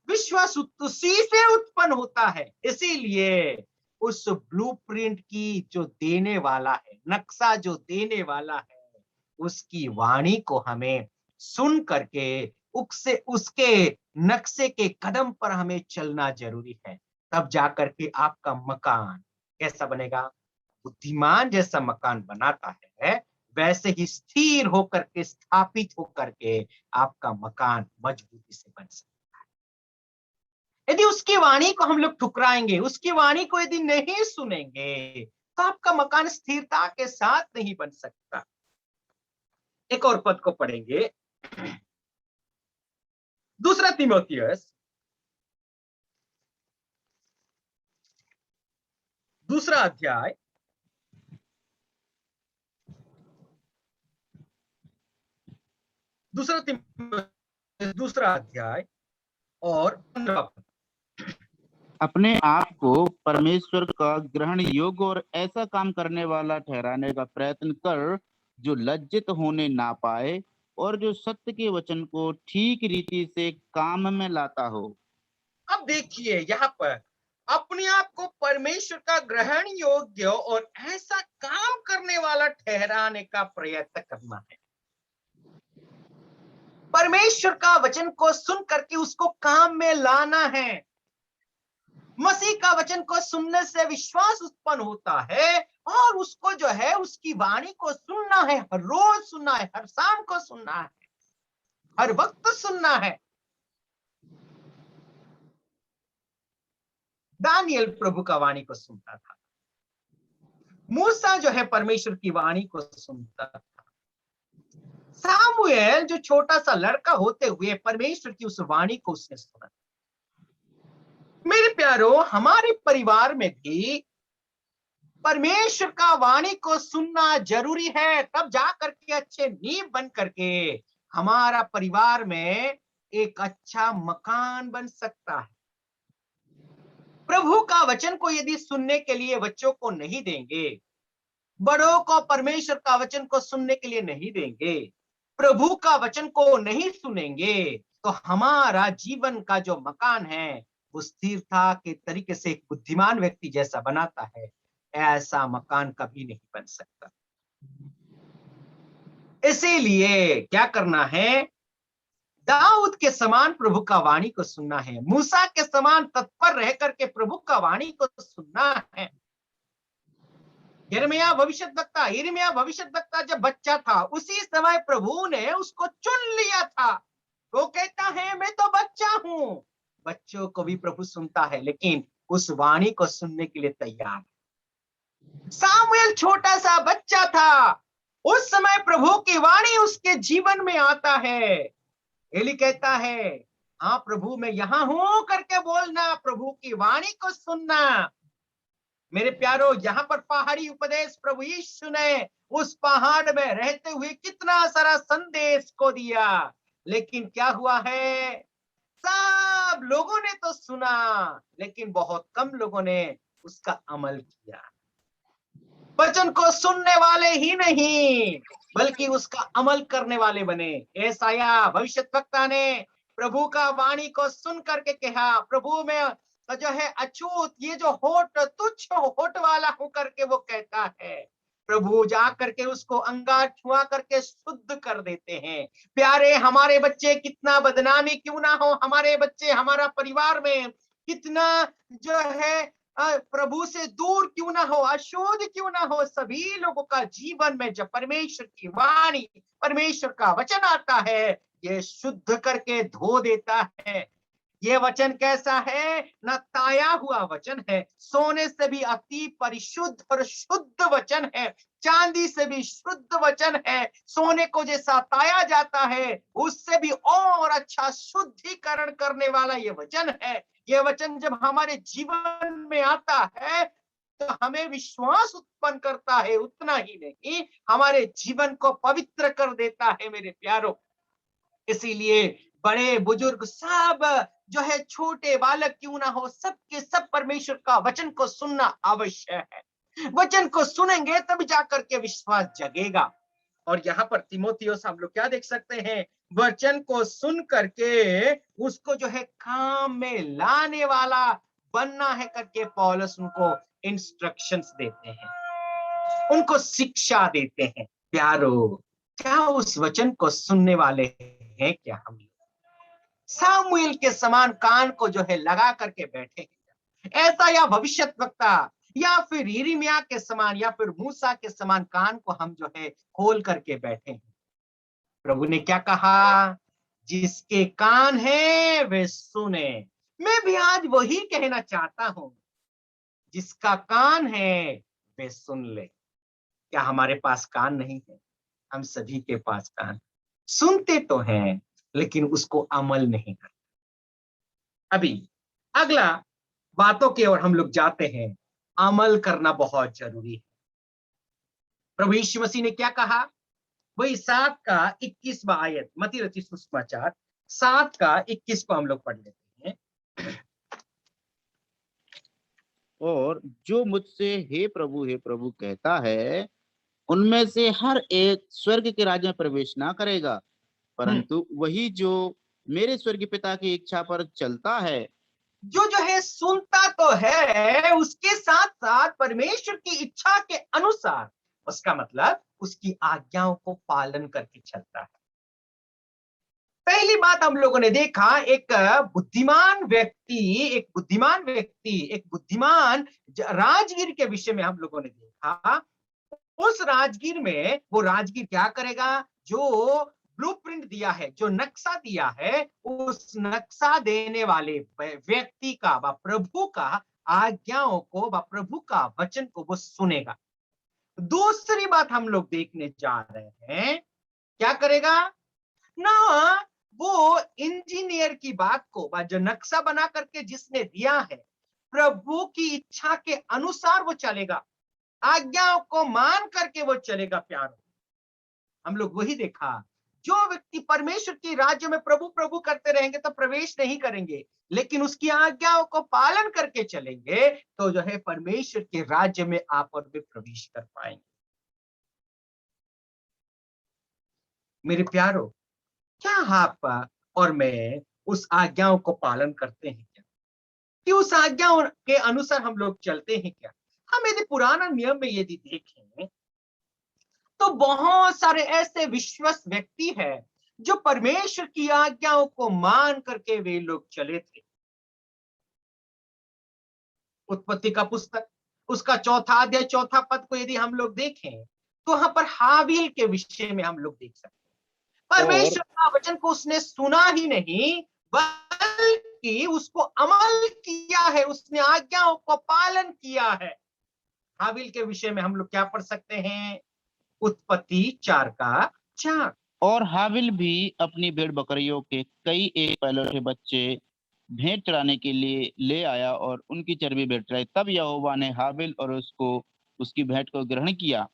[SPEAKER 1] विश्वास उसी से उत्पन्न होता है। इसीलिए उस ब्लूप्रिंट की जो देने वाला है, नक्शा जो देने वाला है, उसकी वाणी को हमें सुन करके उसके नक्शे के कदम पर हमें चलना जरूरी है। तब जाकर के आपका मकान कैसा बनेगा, बुद्धिमान जैसा मकान बनाता है, वैसे ही स्थिर होकर के, स्थापित होकर के आपका मकान मजबूती से बन सकता है। यदि उसकी वाणी को हम लोग ठुकराएंगे, उसकी वाणी को यदि नहीं सुनेंगे, तो आपका मकान स्थिरता के साथ नहीं बन सकता। एक और पद को पढ़ेंगे, दूसरा तीमुथियुस दूसरा अध्याय दूसरा अध्याय और 15 पद।
[SPEAKER 3] अपने आप को परमेश्वर का ग्रहण योग्य और ऐसा काम करने वाला ठहराने का प्रयत्न कर, जो लज्जित होने ना पाए और जो सत्य के वचन को ठीक रीति से काम में लाता हो।
[SPEAKER 1] अब देखिए यहाँ पर अपने आप को परमेश्वर का ग्रहण योग्य और ऐसा काम करने वाला ठहराने का प्रयत्न करना है। परमेश्वर का वचन को सुन करके उसको काम में लाना है। मसीह का वचन को सुनने से विश्वास उत्पन्न होता है और उसको जो है उसकी वाणी को सुनना है, हर रोज सुनना है, हर शाम को सुनना है, हर वक्त सुनना है। दानियल प्रभु का वाणी को सुनता था, मूसा जो है परमेश्वर की वाणी को सुनता था, सामुएल जो छोटा सा लड़का होते हुए परमेश्वर की उस वाणी को उसने सुना। मेरे प्यारो, हमारे परिवार में भी परमेश्वर का वाणी को सुनना जरूरी है, तब जाकर के अच्छे नींव बन करके हमारा परिवार में एक अच्छा मकान बन सकता है। प्रभु का वचन को यदि सुनने के लिए बच्चों को नहीं देंगे, बड़ों को परमेश्वर का वचन को सुनने के लिए नहीं देंगे, प्रभु का वचन को नहीं सुनेंगे, तो हमारा जीवन का जो मकान है वो स्थिरता के तरीके से एक बुद्धिमान व्यक्ति जैसा बनाता है, ऐसा मकान कभी नहीं बन सकता। इसीलिए क्या करना है? दाऊद के समान प्रभु का वाणी को सुनना है, मूसा के समान तत्पर रह करके प्रभु का वाणी को सुनना है। यिर्मयाह भविष्यद्वक्ता जब बच्चा था, उसी समय प्रभु ने उसको चुन लिया था। वो कहता है मैं तो बच्चा हूं। बच्चों को भी प्रभु सुनता है, लेकिन उस वाणी को सुनने के लिए तैयार है। सामुएल छोटा सा बच्चा था, उस समय प्रभु की वाणी उसके जीवन में आता है। एली कहता है हाँ प्रभु मैं यहां हूं करके बोलना, प्रभु की वाणी को सुनना। मेरे प्यारो, यहाँ पर पहाड़ी उपदेश प्रभु यीशु ने उस पहाड़ में रहते हुए कितना सारा संदेश को दिया, लेकिन क्या हुआ है? सब लोगों ने तो सुना, लेकिन बहुत कम लोगों ने उसका अमल किया। वचन को सुनने वाले ही नहीं, बल्कि उसका अमल करने वाले बने। यशायाह भविष्यद्वक्ता ने प्रभु का वाणी को सुन करके कहा, प्रभु में जो है अछूत, ये जो होठ तुच्छ होठ वाला हूं करके वो कहता है। प्रभु जा करके उसको अंगार छुआ करके शुद्ध कर देते हैं। प्यारे, हमारे बच्चे कितना बदनामी क्यों ना हो, हमारे बच्चे हमारा परिवार में कितना जो है प्रभु से दूर क्यों ना हो, अशुद्ध क्यों ना हो, सभी लोगों का जीवन में जब परमेश्वर की वाणी, परमेश्वर का वचन आता है, ये शुद्ध करके धो देता है। ये वचन कैसा है? न ताया हुआ वचन है, सोने से भी अति परिशुद्ध और शुद्ध वचन है, चांदी से भी शुद्ध वचन है, सोने को जैसा ताया जाता है उससे भी और अच्छा शुद्धिकरण करने वाला ये वचन है। ये वचन जब हमारे जीवन में आता है तो हमें विश्वास उत्पन्न करता है, उतना ही नहीं हमारे जीवन को पवित्र कर देता है। मेरे प्यारो, इसीलिए बड़े बुजुर्ग सब जो है, छोटे बालक क्यों ना हो, सबके सब परमेश्वर का वचन को सुनना आवश्यक है। वचन को सुनेंगे तब जाकर के विश्वास जगेगा। और यहाँ पर तीमुथियुस हम लोग क्या देख सकते हैं? वचन को सुन करके उसको जो है काम में लाने वाला बनना है करके पौलुस उनको इंस्ट्रक्शंस देते हैं, उनको शिक्षा देते हैं। प्यारो, क्या उस वचन को सुनने वाले हैं क्या हम? सामुएल के समान कान को जो है लगा करके बैठे, ऐसा या भविष्यद्वक्ता या फिर यिर्मयाह के समान या फिर मूसा के समान कान को हम जो है खोल करके बैठे हैं? प्रभु ने क्या कहा? जिसके कान है वे सुने। मैं भी आज वही कहना चाहता हूं, जिसका कान है वे सुन ले। क्या हमारे पास कान नहीं है? हम सभी के पास कान, सुनते तो हैं लेकिन उसको अमल नहीं करता। अभी अगला बातों की ओर हम लोग जाते हैं। अमल करना बहुत जरूरी है। प्रभु यीशु मसीह ने क्या कहा? वही 7 का 21वां आयत, मत्ती रचित सुसमाचार 7 का 21 को हम लोग पढ़ लेते हैं।
[SPEAKER 3] और जो मुझसे हे प्रभु कहता है, उनमें से हर एक स्वर्ग के राज्य में प्रवेश ना करेगा, परंतु वही जो मेरे स्वर्गीय पिता की इच्छा पर चलता है।
[SPEAKER 1] जो है सुनता तो है, उसके साथ साथ परमेश्वर की इच्छा के अनुसार, उसका मतलब उसकी आज्ञाओं को पालन करके चलता है। पहली बात हम लोगों ने देखा, एक बुद्धिमान राजगीर के विषय में हम लोगों ने देखा। उस राजगीर में वो राजगीर क्या करेगा? जो ब्लूप्रिंट दिया है, जो नक्शा दिया है, उस नक्शा देने वाले व्यक्ति का व प्रभु का आज्ञाओं को व प्रभु का वचन को वो सुनेगा। दूसरी बात हम लोग देखने जा रहे हैं, क्या करेगा ना? वो इंजीनियर की बात को, जो नक्शा बना करके जिसने दिया है, प्रभु की इच्छा के अनुसार वो चलेगा, आज्ञाओं को मान करके वो चलेगा। प्यारो, हम लोग वही देखा, जो व्यक्ति परमेश्वर के राज्य में प्रभु प्रभु करते रहेंगे तो प्रवेश नहीं करेंगे, लेकिन उसकी आज्ञाओं को पालन करके चलेंगे तो जो है परमेश्वर के राज्य में आप और वे प्रवेश कर पाएंगे। मेरे प्यारो, क्या आप और मैं उस आज्ञाओं को पालन करते हैं क्या? कि उस आज्ञाओं के अनुसार हम लोग चलते हैं क्या? हम यदि पुराना नियम में यदि देखें तो बहुत सारे ऐसे विश्वस्त व्यक्ति हैं जो परमेश्वर की आज्ञाओं को मान करके वे लोग चले थे। उत्पत्ति का पुस्तक, उसका 4था अध्याय 4था पद को यदि हम लोग देखें तो वहां पर हाबिल के विषय में हम लोग देख सकते हैं। परमेश्वर का वचन को उसने सुना ही नहीं, बल्कि उसको अमल किया है, उसने आज्ञाओं को पालन किया है। हाबिल के विषय में हम लोग क्या पढ़ सकते हैं? उत्पत्ति 4 का 4।
[SPEAKER 3] और हाबिल भी अपनी भेड़ बकरियों के कई एक पहलौठे बच्चे भेंट चढ़ाने के लिए ले आया और उनकी चर्बी भेंट चढ़ाई। तब यहोवा ने हाबिल और उसकी भेंट को ग्रहण किया।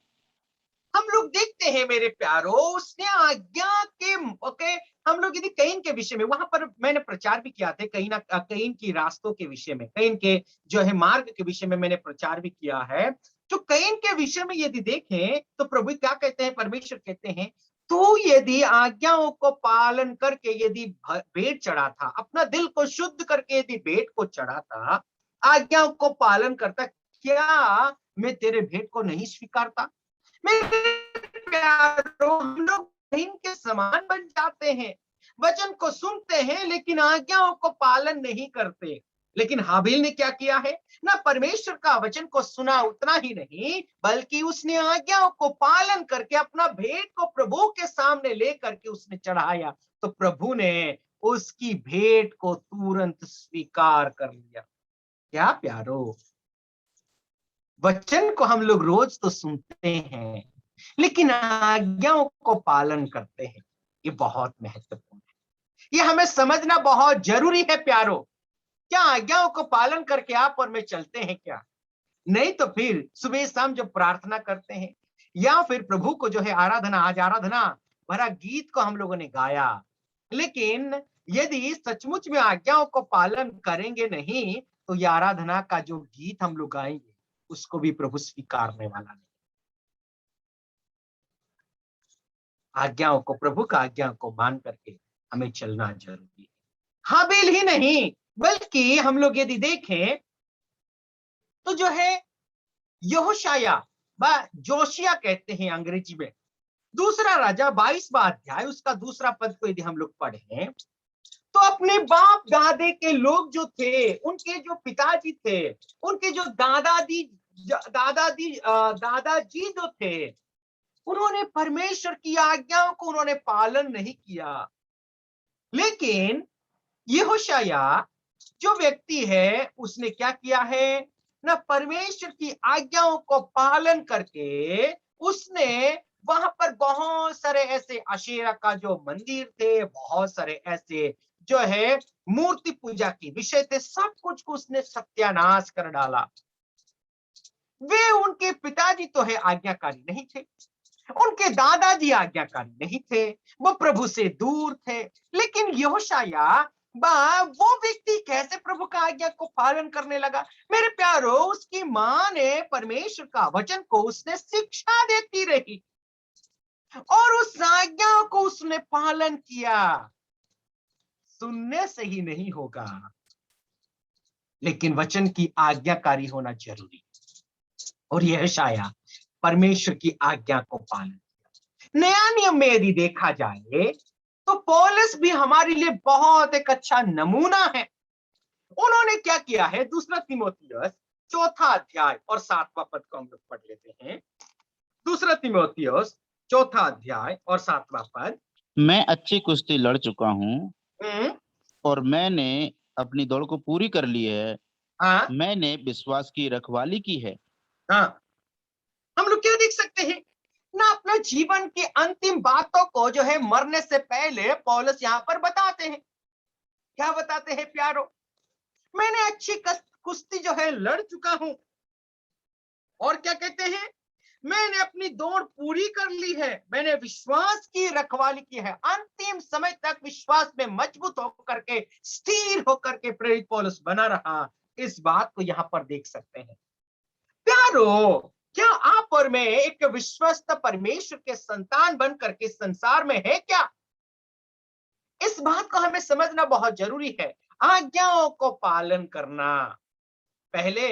[SPEAKER 1] हम लोग देखते हैं मेरे प्यारो, उसने आज्ञा के हम लोग यदि कैन के विषय में, वहां पर मैंने प्रचार भी किया था, कैन की रास्तों के विषय में, कैन के जो है मार्ग के विषय में मैंने प्रचार भी किया है। तो कैन के विषय में यदि देखें तो प्रभु क्या कहते हैं? परमेश्वर कहते हैं, तू यदि आज्ञाओं को पालन करके यदि भेंट चढ़ा था, अपना दिल को शुद्ध करके यदि भेंट को चढ़ा था, आज्ञाओं को पालन करता, क्या मैं तेरे भेंट को नहीं स्वीकारता? मेरे प्यारों, हम लोग इनके समान बन जाते हैं, वचन को सुनते हैं लेकिन आज्ञाओं को पालन नहीं करते। लेकिन हाबिल ने क्या किया है? ना परमेश्वर का वचन को सुना, उतना ही नहीं बल्कि उसने आज्ञाओं को पालन करके अपना भेंट को प्रभु के सामने लेकर के उसने चढ़ाया, तो प्रभु ने उसकी भेंट को तुरंत स्वीकार कर लिया। क्या प्यारो, वचन को हम लोग रोज तो सुनते हैं लेकिन आज्ञाओं को पालन करते हैं, ये बहुत महत्वपूर्ण है। ये हमें समझना बहुत जरूरी है प्यारो। क्या आज्ञाओं को पालन करके आप और मैं चलते हैं क्या? नहीं तो फिर सुबह शाम जो प्रार्थना करते हैं या फिर प्रभु को जो है आराधना, आज आराधना भरा गीत को हम लोगों ने गाया, लेकिन यदि सचमुच में आज्ञाओं को पालन करेंगे नहीं तो ये आराधना का जो गीत हम लोग गाएंगे उसको भी प्रभु स्वीकारने वाला नहीं। आज्ञाओं को, प्रभु का आज्ञा को मान करके हमें चलना जरूरी है। हाबिल ही नहीं बल्कि हम लोग यदि देखें तो जो है यहोशाया व जोशिया कहते हैं अंग्रेजी में, दूसरा राजा 22वां अध्याय उसका दूसरा पद को यदि हम लोग पढ़ें तो अपने बाप दादे के लोग जो थे, उनके जो पिताजी थे, उनके जो दादाजी जो थे, उन्होंने परमेश्वर की आज्ञाओं को उन्होंने पालन नहीं किया। लेकिन यहोशाया जो व्यक्ति है उसने क्या किया है ना? परमेश्वर की आज्ञाओं को पालन करके उसने वहां पर बहुत सारे ऐसे अशेरा का जो मंदिर थे, बहुत सारे ऐसे जो है मूर्ति पूजा की विषय थे, सब कुछ को उसने सत्यानाश कर डाला। वे उनके पिताजी तो है आज्ञाकारी नहीं थे, उनके दादाजी आज्ञाकारी नहीं थे, वो प्रभु से दूर थे। लेकिन यहोशाया वो व्यक्ति कैसे प्रभु का आज्ञा को पालन करने लगा? मेरे प्यारो, उसकी मां ने परमेश्वर का वचन को उसने शिक्षा देती रही और उस आज्ञा को उसने पालन किया। सुनने से ही नहीं होगा, लेकिन वचन की आज्ञाकारी होना जरूरी। और यहोशाया परमेश्वर की आज्ञा को पालन किया। नया नियम में यदि देखा जाए तो पौलुस भी हमारे लिए बहुत एक अच्छा नमूना है। उन्होंने क्या किया है? दूसरा तीमुथियुस 4 अध्याय और 7वां पद को हम लोग पढ़ लेते हैं। दूसरा तीमुथियुस 4 अध्याय और 7वां पद।
[SPEAKER 3] मैं अच्छी कुश्ती लड़ चुका हूँ और मैंने अपनी दौड़ को पूरी कर ली है।
[SPEAKER 1] हाँ
[SPEAKER 3] मैंने विश्वास की रखवाली की है।
[SPEAKER 1] हाँ, हम लोग क्या देख सकते हैं ना, अपना जीवन की अंतिम बातों को जो है मरने से पहले पौलुस यहाँ पर बताते हैं। क्या बताते हैं प्यारो? मैंने अच्छी कुश्ती जो है लड़ चुका हूं, और क्या कहते हैं? मैंने अपनी दौड़ पूरी कर ली है, मैंने विश्वास की रखवाली की है। अंतिम समय तक विश्वास में मजबूत होकर के, स्थिर होकर के प्रेरित पौलुस बना रहा। इस बात को यहाँ पर देख सकते हैं। प्यारो, क्या आप और मैं एक विश्वस्त परमेश्वर के संतान बनकर के संसार में है क्या? इस बात को हमें समझना बहुत जरूरी है। आज्ञाओं को पालन करना। पहले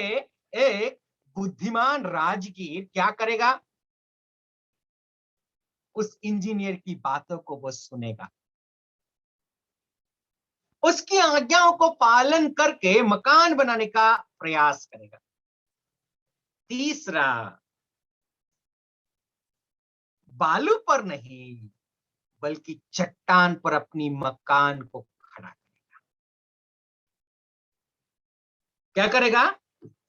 [SPEAKER 1] एक बुद्धिमान राजगीर क्या करेगा? उस इंजीनियर की बातों को वो सुनेगा, उसकी आज्ञाओं को पालन करके मकान बनाने का प्रयास करेगा। तीसरा, बालू पर नहीं बल्कि चट्टान पर अपनी मकान को खड़ा करेगा। क्या करेगा?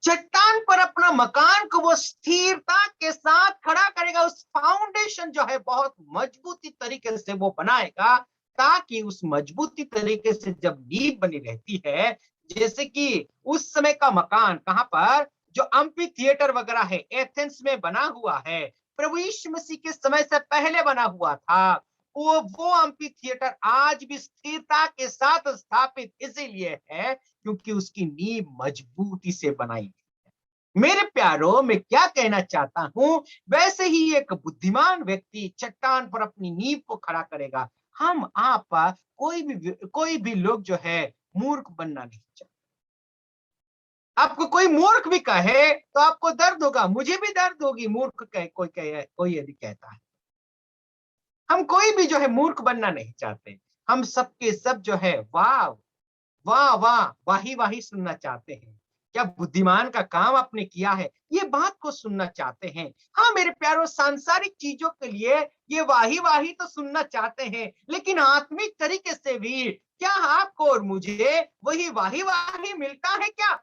[SPEAKER 1] चट्टान पर अपना मकान को वो स्थिरता के साथ खड़ा करेगा। उस फाउंडेशन जो है बहुत मजबूती तरीके से वो बनाएगा, ताकि उस मजबूती तरीके से जब नींव बनी रहती है, जैसे कि उस समय का मकान कहां पर, जो अम्पी थिएटर वगैरह है, एथेंस में बना हुआ है, प्रभु यीशु मसीह के समय से पहले बना हुआ था। वो अम्पी थिएटर आज भी स्थिरता के साथ स्थापित इसीलिए है क्योंकि उसकी नींव मजबूती से बनाई है। मेरे प्यारो, मैं क्या कहना चाहता हूं, वैसे ही एक बुद्धिमान व्यक्ति चट्टान पर अपनी नींव को खड़ा करेगा। हम आप कोई भी लोग जो है मूर्ख बनना नहीं चाहते। आपको कोई मूर्ख भी कहे तो आपको दर्द होगा, मुझे भी दर्द होगी। मूर्ख कहे कोई यदि कहता है, हम कोई भी जो है मूर्ख बनना नहीं चाहते। हम सबके सब जो है वाह वाह वाह वाही वाही सुनना चाहते हैं। क्या बुद्धिमान का काम आपने किया है, ये बात को सुनना चाहते हैं। हाँ मेरे प्यारों, सांसारिक चीजों के लिए ये वाही वाही तो सुनना चाहते हैं, लेकिन आत्मिक तरीके से भी क्या आपको और मुझे वही वाही वाही मिलता है क्या?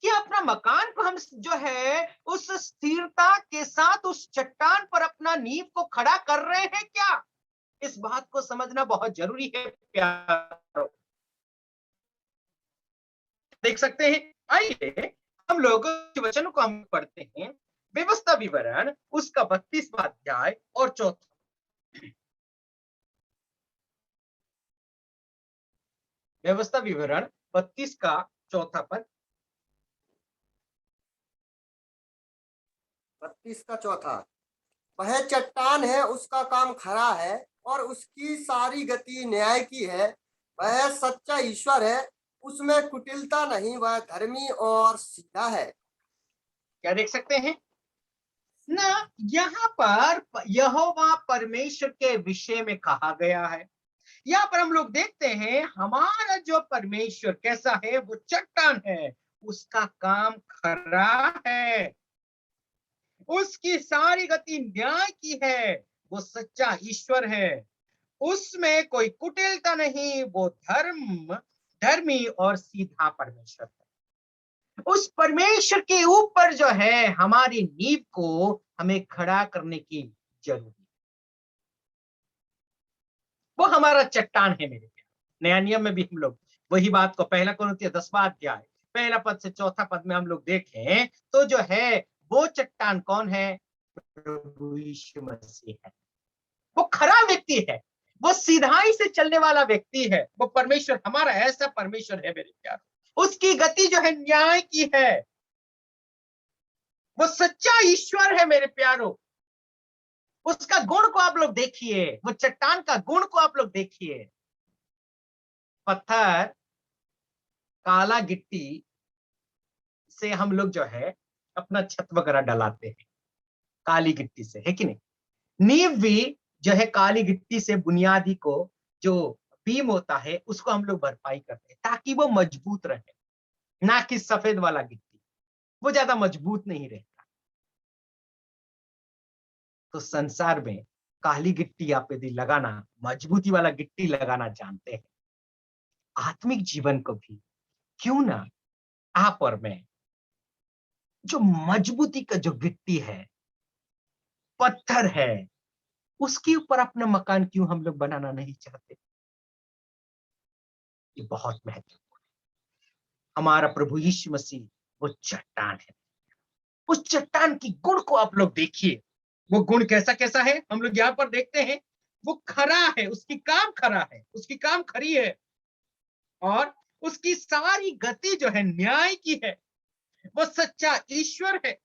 [SPEAKER 1] कि अपना मकान को हम जो है उस स्थिरता के साथ उस चट्टान पर अपना नींव को खड़ा कर रहे हैं क्या? इस बात को समझना बहुत जरूरी है प्यारो। देख सकते हैं, आइए हम लोग वचनों को हम पढ़ते हैं। व्यवस्था विवरण उसका 32वां अध्याय और 4। व्यवस्था विवरण 32 का 4 पद।
[SPEAKER 4] 32 का 4। वह चट्टान है, उसका काम खरा है और उसकी सारी गति न्याय की है। वह सच्चा ईश्वर है, उसमें कुटिलता नहीं, वह धर्मी और सीधा है।
[SPEAKER 1] क्या देख सकते हैं ना, यहाँ पर यहोवा परमेश्वर के विषय में कहा गया है। यहाँ पर हम लोग देखते हैं हमारा जो परमेश्वर कैसा है, वो चट्टान है, उसका काम खरा है, उसकी सारी गति न्याय की है, वो सच्चा ईश्वर है, उसमें कोई कुटिलता नहीं, वो धर्मी और सीधा परमेश्वर है। उस परमेश्वर के ऊपर जो है हमारी नींव को हमें खड़ा करने की जरूरत है। वो हमारा चट्टान है मेरे प्यारे। नया नियम में भी हम लोग वही बात को 1 कुरिन्थियों 10वां अध्याय 1 पद से 4 पद में हम लोग देखें तो जो है वो चट्टान कौन है? प्रभु यीशु मसीह है। वो खरा व्यक्ति है, वो सीधाई से चलने वाला व्यक्ति है। वो परमेश्वर, हमारा ऐसा परमेश्वर है मेरे प्यारे, उसकी गति जो है न्याय की है। वो सच्चा ईश्वर है मेरे प्यारो। उसका गुण को आप लोग देखिए, वो चट्टान का गुण को आप लोग देखिए। पत्थर, काला गिट्टी से हम लोग जो है अपना छत वगैरह डलाते हैं, काली गिट्टी से, है कि नहीं? नींव भी जो है काली गिट्टी से बुनियादी को जो बीम होता है उसको हम लोग भरपाई करते हैं ताकि वो मजबूत रहे, ना कि सफेद वाला गिट्टी, वो ज्यादा मजबूत नहीं रहता। तो संसार में काली गिट्टी आप यदि लगाना, मजबूती वाला गिट्टी लगाना जानते हैं, आत्मिक जीवन को भी क्यों ना आप और मैं जो मजबूती का जो गिट्टी है, पत्थर है, उसके ऊपर अपना मकान क्यों हम लोग बनाना नहीं चाहते? ये बहुत महत्वपूर्ण है। हमारा प्रभु यीशु मसीह वो चट्टान है। उस चट्टान की गुण को आप लोग देखिए। वो गुण कैसा कैसा है हम लोग यहाँ पर देखते हैं। वो खरा है, उसकी काम खरा है, उसकी काम खरी है, और उसकी सारी गति जो है न्याय की है। वो सच्चा ईश्वर है,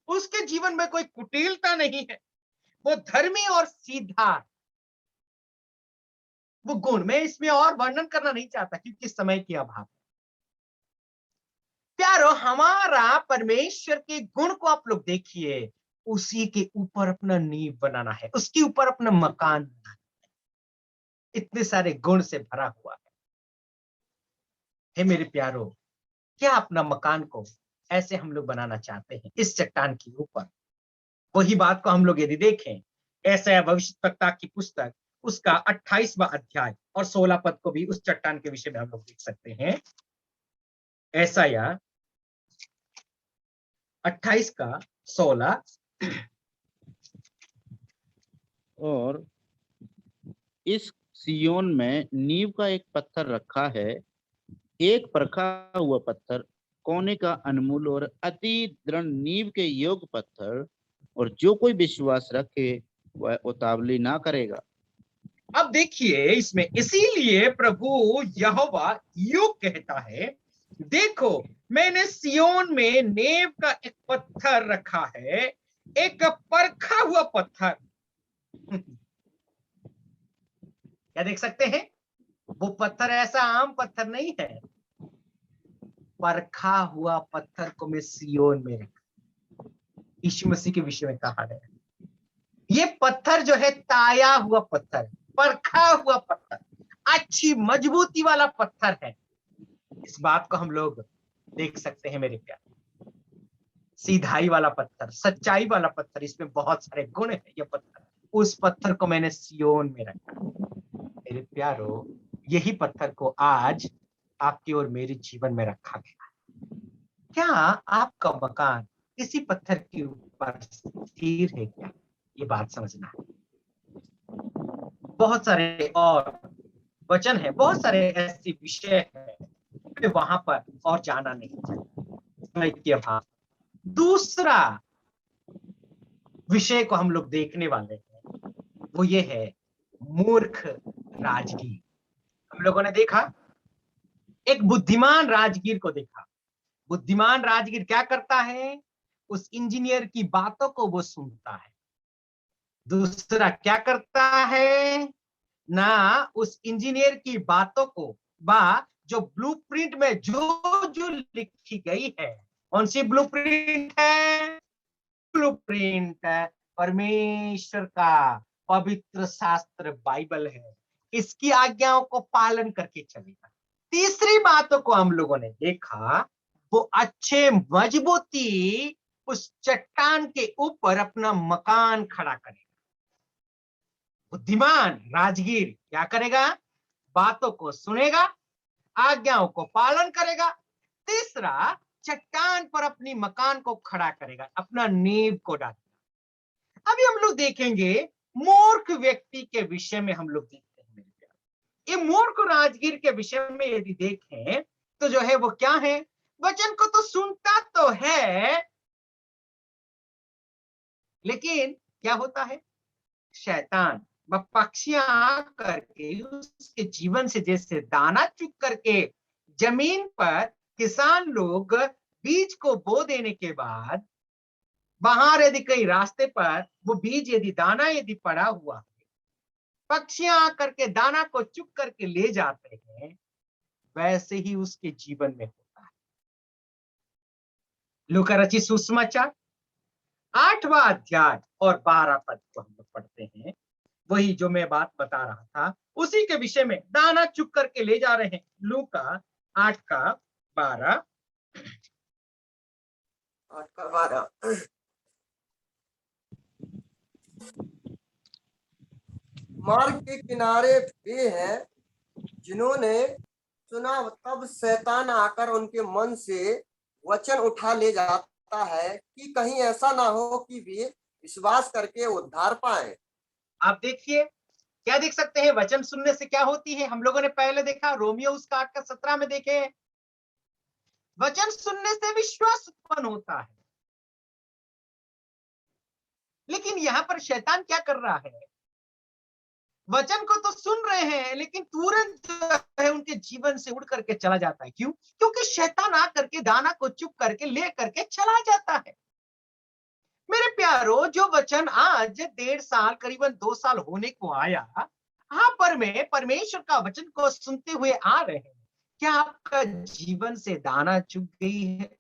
[SPEAKER 1] उसके जीवन में कोई कुटिलता नहीं है, वो धर्मी और सीधा। वो गुण मैं इसमें और वर्णन करना नहीं चाहता क्योंकि समय की अभाव है। प्यारो, हमारा परमेश्वर के गुण को आप लोग देखिए, उसी के ऊपर अपना नींव बनाना है, उसके ऊपर अपना मकान बनाना है। इतने सारे गुण से भरा हुआ है मेरे प्यारो। क्या अपना मकान को ऐसे हम लोग बनाना चाहते हैं इस चट्टान के ऊपर? वही बात को हम लोग यदि देखें, ऐसा भविष्यवक्ता की पुस्तक उसका 28वां अध्याय और 16 पद को भी उस चट्टान के विषय में हम लोग देख सकते हैं। ऐसा 28 का 16।
[SPEAKER 3] और इस सियोन में नींव का एक पत्थर रखा है, एक परखा हुआ पत्थर, कोने का अनमोल और अति दृढ़ नींव के योग्य पत्थर, और जो कोई विश्वास रखे वह उतावली ना करेगा।
[SPEAKER 1] अब देखिए इसमें, इसीलिए प्रभु यहोवा यूं कहता है, देखो मैंने सियोन में नेव का एक पत्थर रखा है, एक परखा हुआ पत्थर। क्या देख सकते हैं? वो पत्थर ऐसा आम पत्थर नहीं है, परखा हुआ पत्थर को मैं सियोन में रखा। यीशु मसीह के विषय में कहा गया, ये पत्थर जो है ताया हुआ पत्थर, परखा हुआ पत्थर, अच्छी मजबूती वाला पत्थर है। इस बात को हम लोग देख सकते हैं मेरे प्यार। सीधाई वाला पत्थर, सच्चाई वाला पत्थर, इसमें बहुत सारे गुण है। ये पत्थर, उस पत्थर को मैंने सियोन में रखा। मेरे प्यारो, यही पत्थर को आज आपके और मेरे जीवन में रखा गया। क्या आपका मकान इसी पत्थर के ऊपर स्थिर है क्या? ये बात समझना है। बहुत सारे और वचन है, बहुत सारे ऐसे विषय है, वहां पर और जाना नहीं चाहिए, समय के अभाव। दूसरा विषय को हम लोग देखने वाले हैं, वो ये है मूर्ख राजगीर। हम लोगों ने देखा एक बुद्धिमान राजगीर को देखा। बुद्धिमान राजगीर क्या करता है? उस इंजीनियर की बातों को वो सुनता है। दूसरा क्या करता है? ना उस इंजीनियर की बातों को, बा जो ब्लूप्रिंट में जो जो लिखी गई है, कौन सी ब्लूप्रिंट है? ब्लूप्रिंट परमेश्वर का पवित्र शास्त्र बाइबल है, इसकी आज्ञाओं को पालन करके चलेगा। तीसरी बातों को हम लोगों ने देखा, वो अच्छे मजबूती उस चट्टान के ऊपर अपना मकान खड़ा करेगा। बुद्धिमान राजगीर क्या करेगा? बातों को सुनेगा, आज्ञाओं को पालन करेगा। तीसरा, चट्टान पर अपनी मकान को खड़ा करेगा, अपना नींव को डालेगा। अभी हम लोग देखेंगे मूर्ख व्यक्ति के विषय में। हम लोग देखते हैं मेरे प्यारे, ये मूर्ख राजगीर के विषय में यदि देखें तो जो है वो क्या है, वचन को तो सुनता तो है, लेकिन क्या होता है, शैतान व पक्षियां करके उसके जीवन से जैसे दाना चुग करके जमीन पर किसान लोग बीज को बो देने के बाद बाहर यदि कहीं रास्ते पर वो बीज यदि दाना यदि पड़ा हुआ है, पक्षियां आकर के दाना को चुग करके ले जाते हैं, वैसे ही उसके जीवन में होता है। लूका रचित सुसमाचार 8वां अध्याय और 12 पद को हम लोग पढ़ते हैं। वही जो मैं बात बता रहा था उसी के विषय में, दाना चुग करके ले जा रहे हैं। लूका 8 का 12।
[SPEAKER 4] 8 का 12। मार्ग के किनारे वे हैं जिन्होंने सुना, तब शैतान आकर उनके मन से वचन उठा ले जाता है कि कहीं ऐसा ना हो कि वे विश्वास करके उद्धार पाए।
[SPEAKER 1] आप देखिए क्या देख सकते हैं, वचन सुनने से क्या होती है। हम लोगों ने पहले देखा रोमियो उसका 8 का 17 में देखे, वचन सुनने से विश्वास उत्पन्न होता है। लेकिन यहाँ पर शैतान क्या कर रहा है, वचन को तो सुन रहे हैं लेकिन तुरंत जो है उनके जीवन से उड़ करके चला जाता है। क्यों? क्योंकि शैतान आकर के दाना को चुग करके ले करके चला जाता है। मेरे प्यारो, जो वचन आज 1.5 साल करीबन 2 साल होने को आया, यहाँ पर में परमेश्वर का वचन को सुनते हुए आ रहे हैं, क्या आपका जीवन से दाना चुग गई है?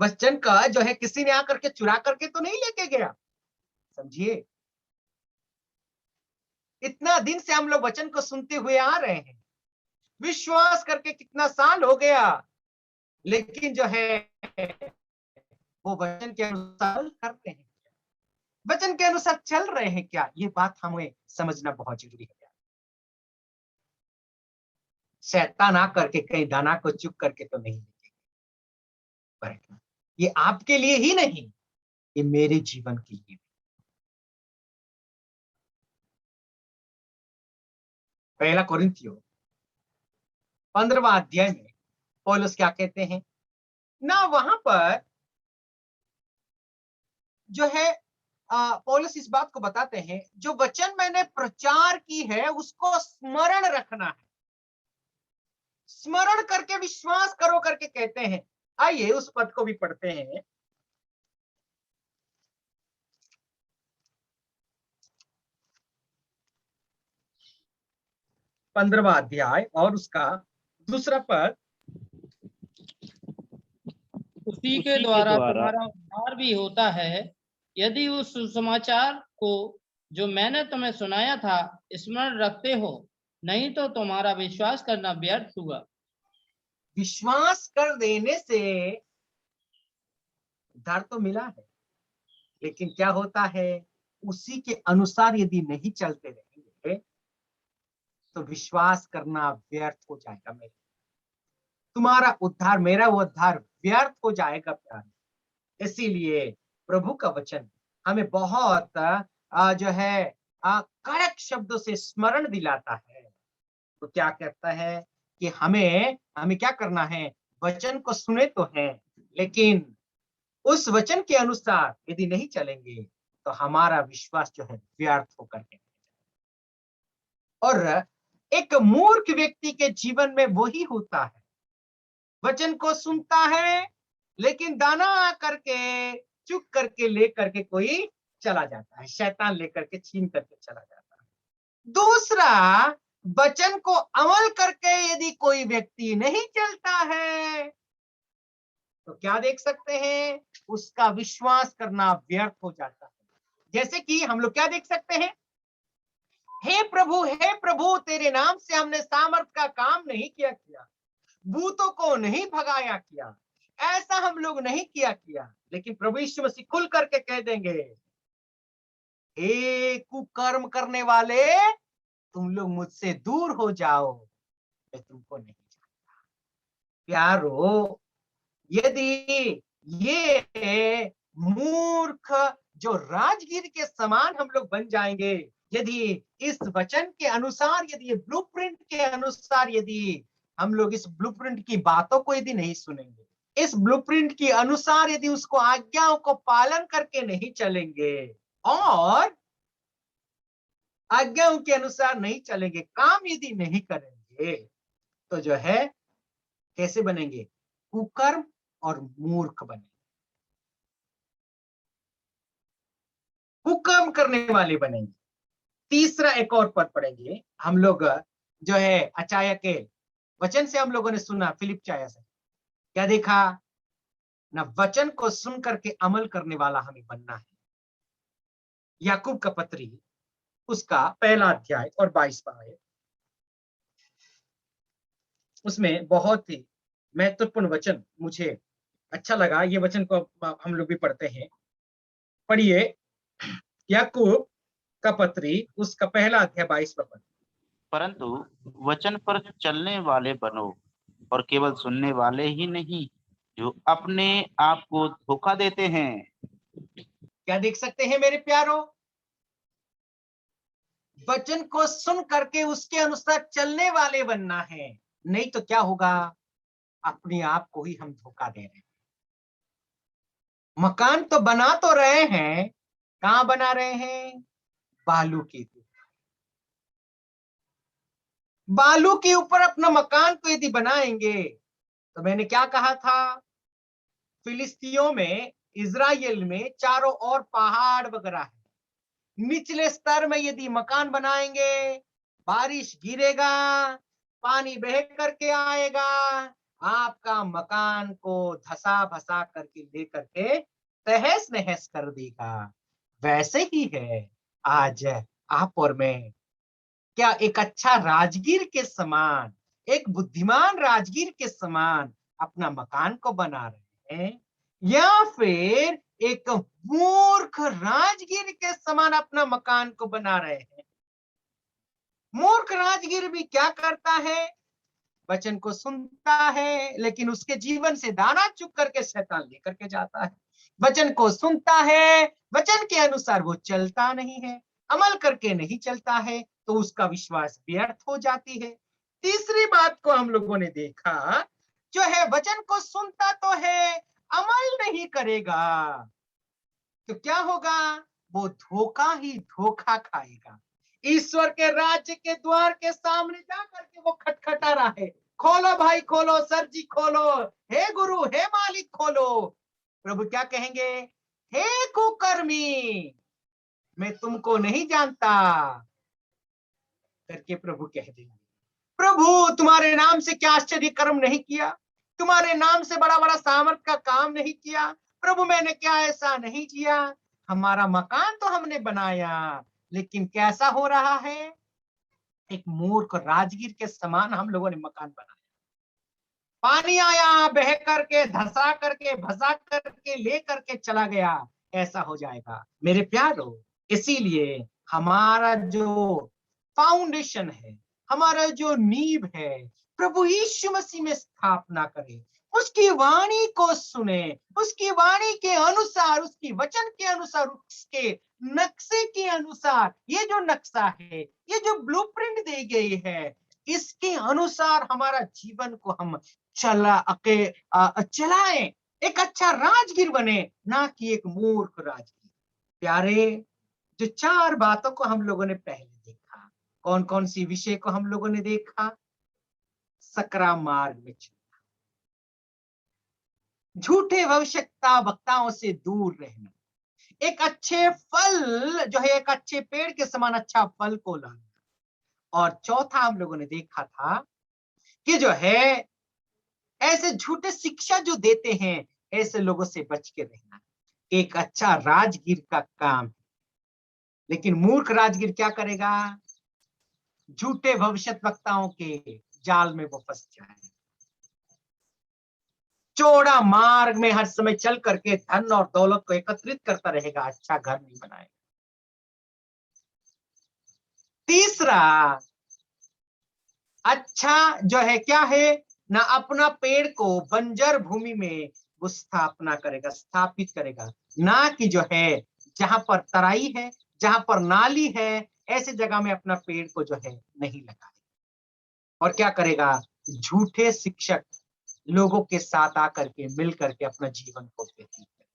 [SPEAKER 1] वचन का जो है किसी ने आकर के चुरा करके तो नहीं लेके गया, समझिए। इतना दिन से हम लोग वचन को सुनते हुए आ रहे हैं, विश्वास करके कितना साल हो गया, लेकिन जो है वो वचन के अनुसार करते हैं, वचन के अनुसार चल रहे हैं क्या? ये बात हमें समझना बहुत जरूरी है। शैतान आकर के कहीं दाना को चुग करके तो नहीं लेके, ये आपके लिए ही नहीं, ये मेरे जीवन के लिए। पहला कोरिन्थियों 15वां अध्याय में पौलुस क्या कहते हैं ना, वहां पर जो है पौलुस इस बात को बताते हैं, जो वचन मैंने प्रचार की है उसको स्मरण रखना है, स्मरण करके विश्वास करो करके कहते हैं। आइए उस पद को भी पढ़ते हैं। पंद्रहवां अध्याय और उसका 2 पद।
[SPEAKER 5] उसी के द्वारा तुम्हारा उद्धार भी होता है, यदि उस सुसमाचार को जो मैंने तुम्हें सुनाया था स्मरण रखते हो, नहीं तो तुम्हारा विश्वास करना व्यर्थ हुआ।
[SPEAKER 1] विश्वास कर देने से उद्धार तो मिला है, लेकिन क्या होता है, उसी के अनुसार यदि नहीं चलते रहेंगे तो विश्वास करना व्यर्थ हो जाएगा। मेरे तुम्हारा उद्धार, मेरा उद्धार व्यर्थ हो जाएगा प्यारे। इसीलिए प्रभु का वचन हमें बहुत जो है कड़क शब्दों से स्मरण दिलाता है। तो क्या कहता है कि हमें क्या करना है, वचन को सुने तो हैं, लेकिन उस वचन के अनुसार यदि नहीं चलेंगे तो हमारा विश्वास जो है व्यर्थ होकर के। और एक मूर्ख व्यक्ति के जीवन में वही होता है, वचन को सुनता है लेकिन दाना करके चुग करके ले करके कोई चला जाता है, शैतान लेकर के छीन करके चला जाता है। दूसरा, वचन को अमल करके यदि कोई व्यक्ति नहीं चलता है तो क्या देख सकते हैं, उसका विश्वास करना व्यर्थ हो जाता है। जैसे कि हम लोग क्या देख सकते हैं, हे प्रभु तेरे नाम से हमने सामर्थ का काम नहीं किया, भूतों को नहीं भगाया किया, ऐसा हम लोग नहीं किया। लेकिन प्रभु यीशु मसीह खुल करके कह देंगे, हे कुकर्म करने वाले, तुम लोग मुझसे दूर हो जाओ, मैं तुमको नहीं जानता। प्यारो, यदि ये मूर्ख जो राजगीर के समान हम लोग बन जाएंगे यदि इस वचन के अनुसार, यदि ये ब्लूप्रिंट के अनुसार, यदि हम लोग इस ब्लूप्रिंट की बातों को यदि नहीं सुनेंगे, इस ब्लूप्रिंट के अनुसार यदि उसको आज्ञाओं को पालन करके नहीं चलेंगे और आज्ञाओं के अनुसार नहीं चलेंगे, काम यदि नहीं करेंगे, तो जो है कैसे बनेंगे? कुकर्म और मूर्ख बनेंगे, कुकर्म करने वाले बनेंगे। तीसरा एक और पद पढ़ेंगे हम लोग, जो है अचाया के वचन से हम लोगों ने सुना, फिलिप चाया से क्या देखा ना, वचन को सुन करके अमल करने वाला हमें बनना है। याकूब का पत्री उसका पहला अध्याय और 22वां आयत, उसमें बहुत ही महत्वपूर्ण वचन मुझे अच्छा लगा। ये वचन को हम लोग भी पढ़ते हैं, पढ़िए याकूब का पत्री उसका पहला अध्याय 22वां पद।
[SPEAKER 3] परंतु वचन पर चलने वाले बनो, और केवल सुनने वाले ही नहीं जो अपने आप को धोखा देते हैं।
[SPEAKER 1] क्या देख सकते हैं मेरे प्यारो? वचन को सुन करके उसके अनुसार चलने वाले बनना है, नहीं तो क्या होगा? अपने आप को ही हम धोखा दे रहे हैं। मकान तो बना तो रहे हैं, कहां बना रहे हैं? बालू के ऊपर। बालू के ऊपर अपना मकान को यदि बनाएंगे, तो मैंने क्या कहा था, फिलिस्तीनियों में, इजराइल में चारों ओर पहाड़ वगैरह है, निचले स्तर में यदि मकान बनाएंगे, बारिश गिरेगा, पानी बह करके आएगा, आपका मकान को धसा भसा करके लेकर के तहस नहस कर देगा। वैसे ही है आज आप और मैं, क्या एक अच्छा राजगीर के समान, एक बुद्धिमान राजगीर के समान अपना मकान को बना रहे हैं, या फिर एक मूर्ख राजगीर के समान अपना मकान को बना रहे हैं? मूर्ख राजगीर भी क्या करता है? वचन को सुनता है, लेकिन उसके जीवन से दाना चुग करके शैतान लेकर के जाता है। वचन को सुनता है, वचन के अनुसार वो चलता नहीं है, अमल करके नहीं चलता है, तो उसका विश्वास व्यर्थ हो जाती है। तीसरी बात को हम लोगों ने देखा, जो है वचन को सुनता तो है, अमल नहीं करेगा, तो क्या होगा? वो धोखा ही धोखा खाएगा। ईश्वर के राज्य के द्वार के सामने जा करके वो खटखटा रहा है, खोलो भाई खोलो, सर जी खोलो, हे गुरु हे मालिक खोलो। प्रभु क्या कहेंगे? हे कुकर्मी, मैं तुमको नहीं जानता करके प्रभु कह देंगे। प्रभु तुम्हारे नाम से क्या आश्चर्य कर्म नहीं किया, तुम्हारे नाम से बड़ा बड़ा सामर्थ का काम नहीं किया। प्रभु मैंने क्या ऐसा नहीं किया? हमारा मकान तो हमने बनाया, लेकिन कैसा हो रहा है? एक मूर्ख राजगीर के समान हम लोगों ने मकान बनाया। पानी आया, बह करके, धसा करके, भसा करके, ले करके चला गया, ऐसा हो जाएगा मेरे प्यारो। इसीलिए हमारा जो फाउंडेशन है, हमारा जो नींव है, प्रभु यीशु मसीह में स्थापना करें, उसकी वाणी को सुने, उसकी वाणी के अनुसार, उसकी वचन के अनुसार, उसके नक्शे के अनुसार, ये जो नक्शा है, ये जो ब्लूप्रिंट दी गई है, इसके अनुसार हमारा जीवन को हम चलाएं, एक अच्छा राजगीर बने, ना कि एक मूर्ख राजगीर। प्यारे, जो चार बातों को हम लोगों ने पहले देखा, कौन कौन सी विषय को हम लोगों ने देखा? सकरा मार्ग में चलना, झूठे भविष्यता वक्ताओं से दूर रहना, एक अच्छे फल जो है, एक अच्छे पेड़ के समान अच्छा फल को लाना, और चौथा हम लोगों ने देखा था कि जो है ऐसे झूठे शिक्षा जो देते हैं, ऐसे लोगों से बच के रहना, एक अच्छा राजगीर का काम है। लेकिन मूर्ख राजगीर क्या करेगा? झूठे भविष्यद्वक्ताओं के जाल में वो फंस जाए, चौड़ा मार्ग में हर समय चल करके धन और दौलत को एकत्रित करता रहेगा, अच्छा घर नहीं बनाएगा। तीसरा, अच्छा जो है क्या है ना, अपना पेड़ को बंजर भूमि में वो स्थापना करेगा, स्थापित करेगा, ना कि जो है जहां पर तराई है, जहां पर नाली है, ऐसे जगह में अपना पेड़ को जो है नहीं लगाएगा। और क्या करेगा? झूठे शिक्षक लोगों के साथ आकर के मिल करके अपना जीवन को व्यतीत करेगा।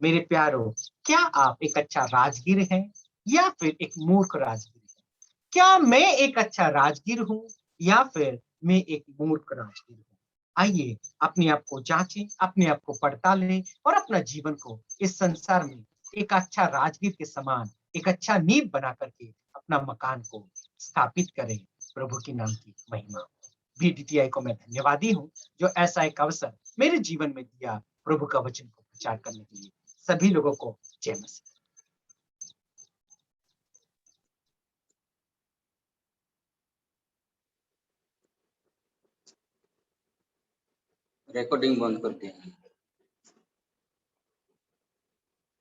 [SPEAKER 1] मेरे प्यारो, क्या आप एक अच्छा राजगीर हैं या फिर एक मूर्ख राजगीर हैं? क्या मैं एक अच्छा राजगीर हूं या फिर मैं एक मूर्ख राजगीर हूं? आइए अपने आप को जांचें, अपने आप को पड़तालें और अपना जीवन को इस संसार में एक अच्छा राजगीर के समान, एक अच्छा नींव बना करके अपना मकान को स्थापित करें। प्रभु के नाम की महिमा हो। VTTI को मैं धन्यवादी हूँ जो ऐसा एक अवसर मेरे जीवन में दिया प्रभु का वचन को प्रचार करने के लिए। सभी लोगों को जय मसीह।
[SPEAKER 6] रिकॉर्डिंग बंद कर दिया।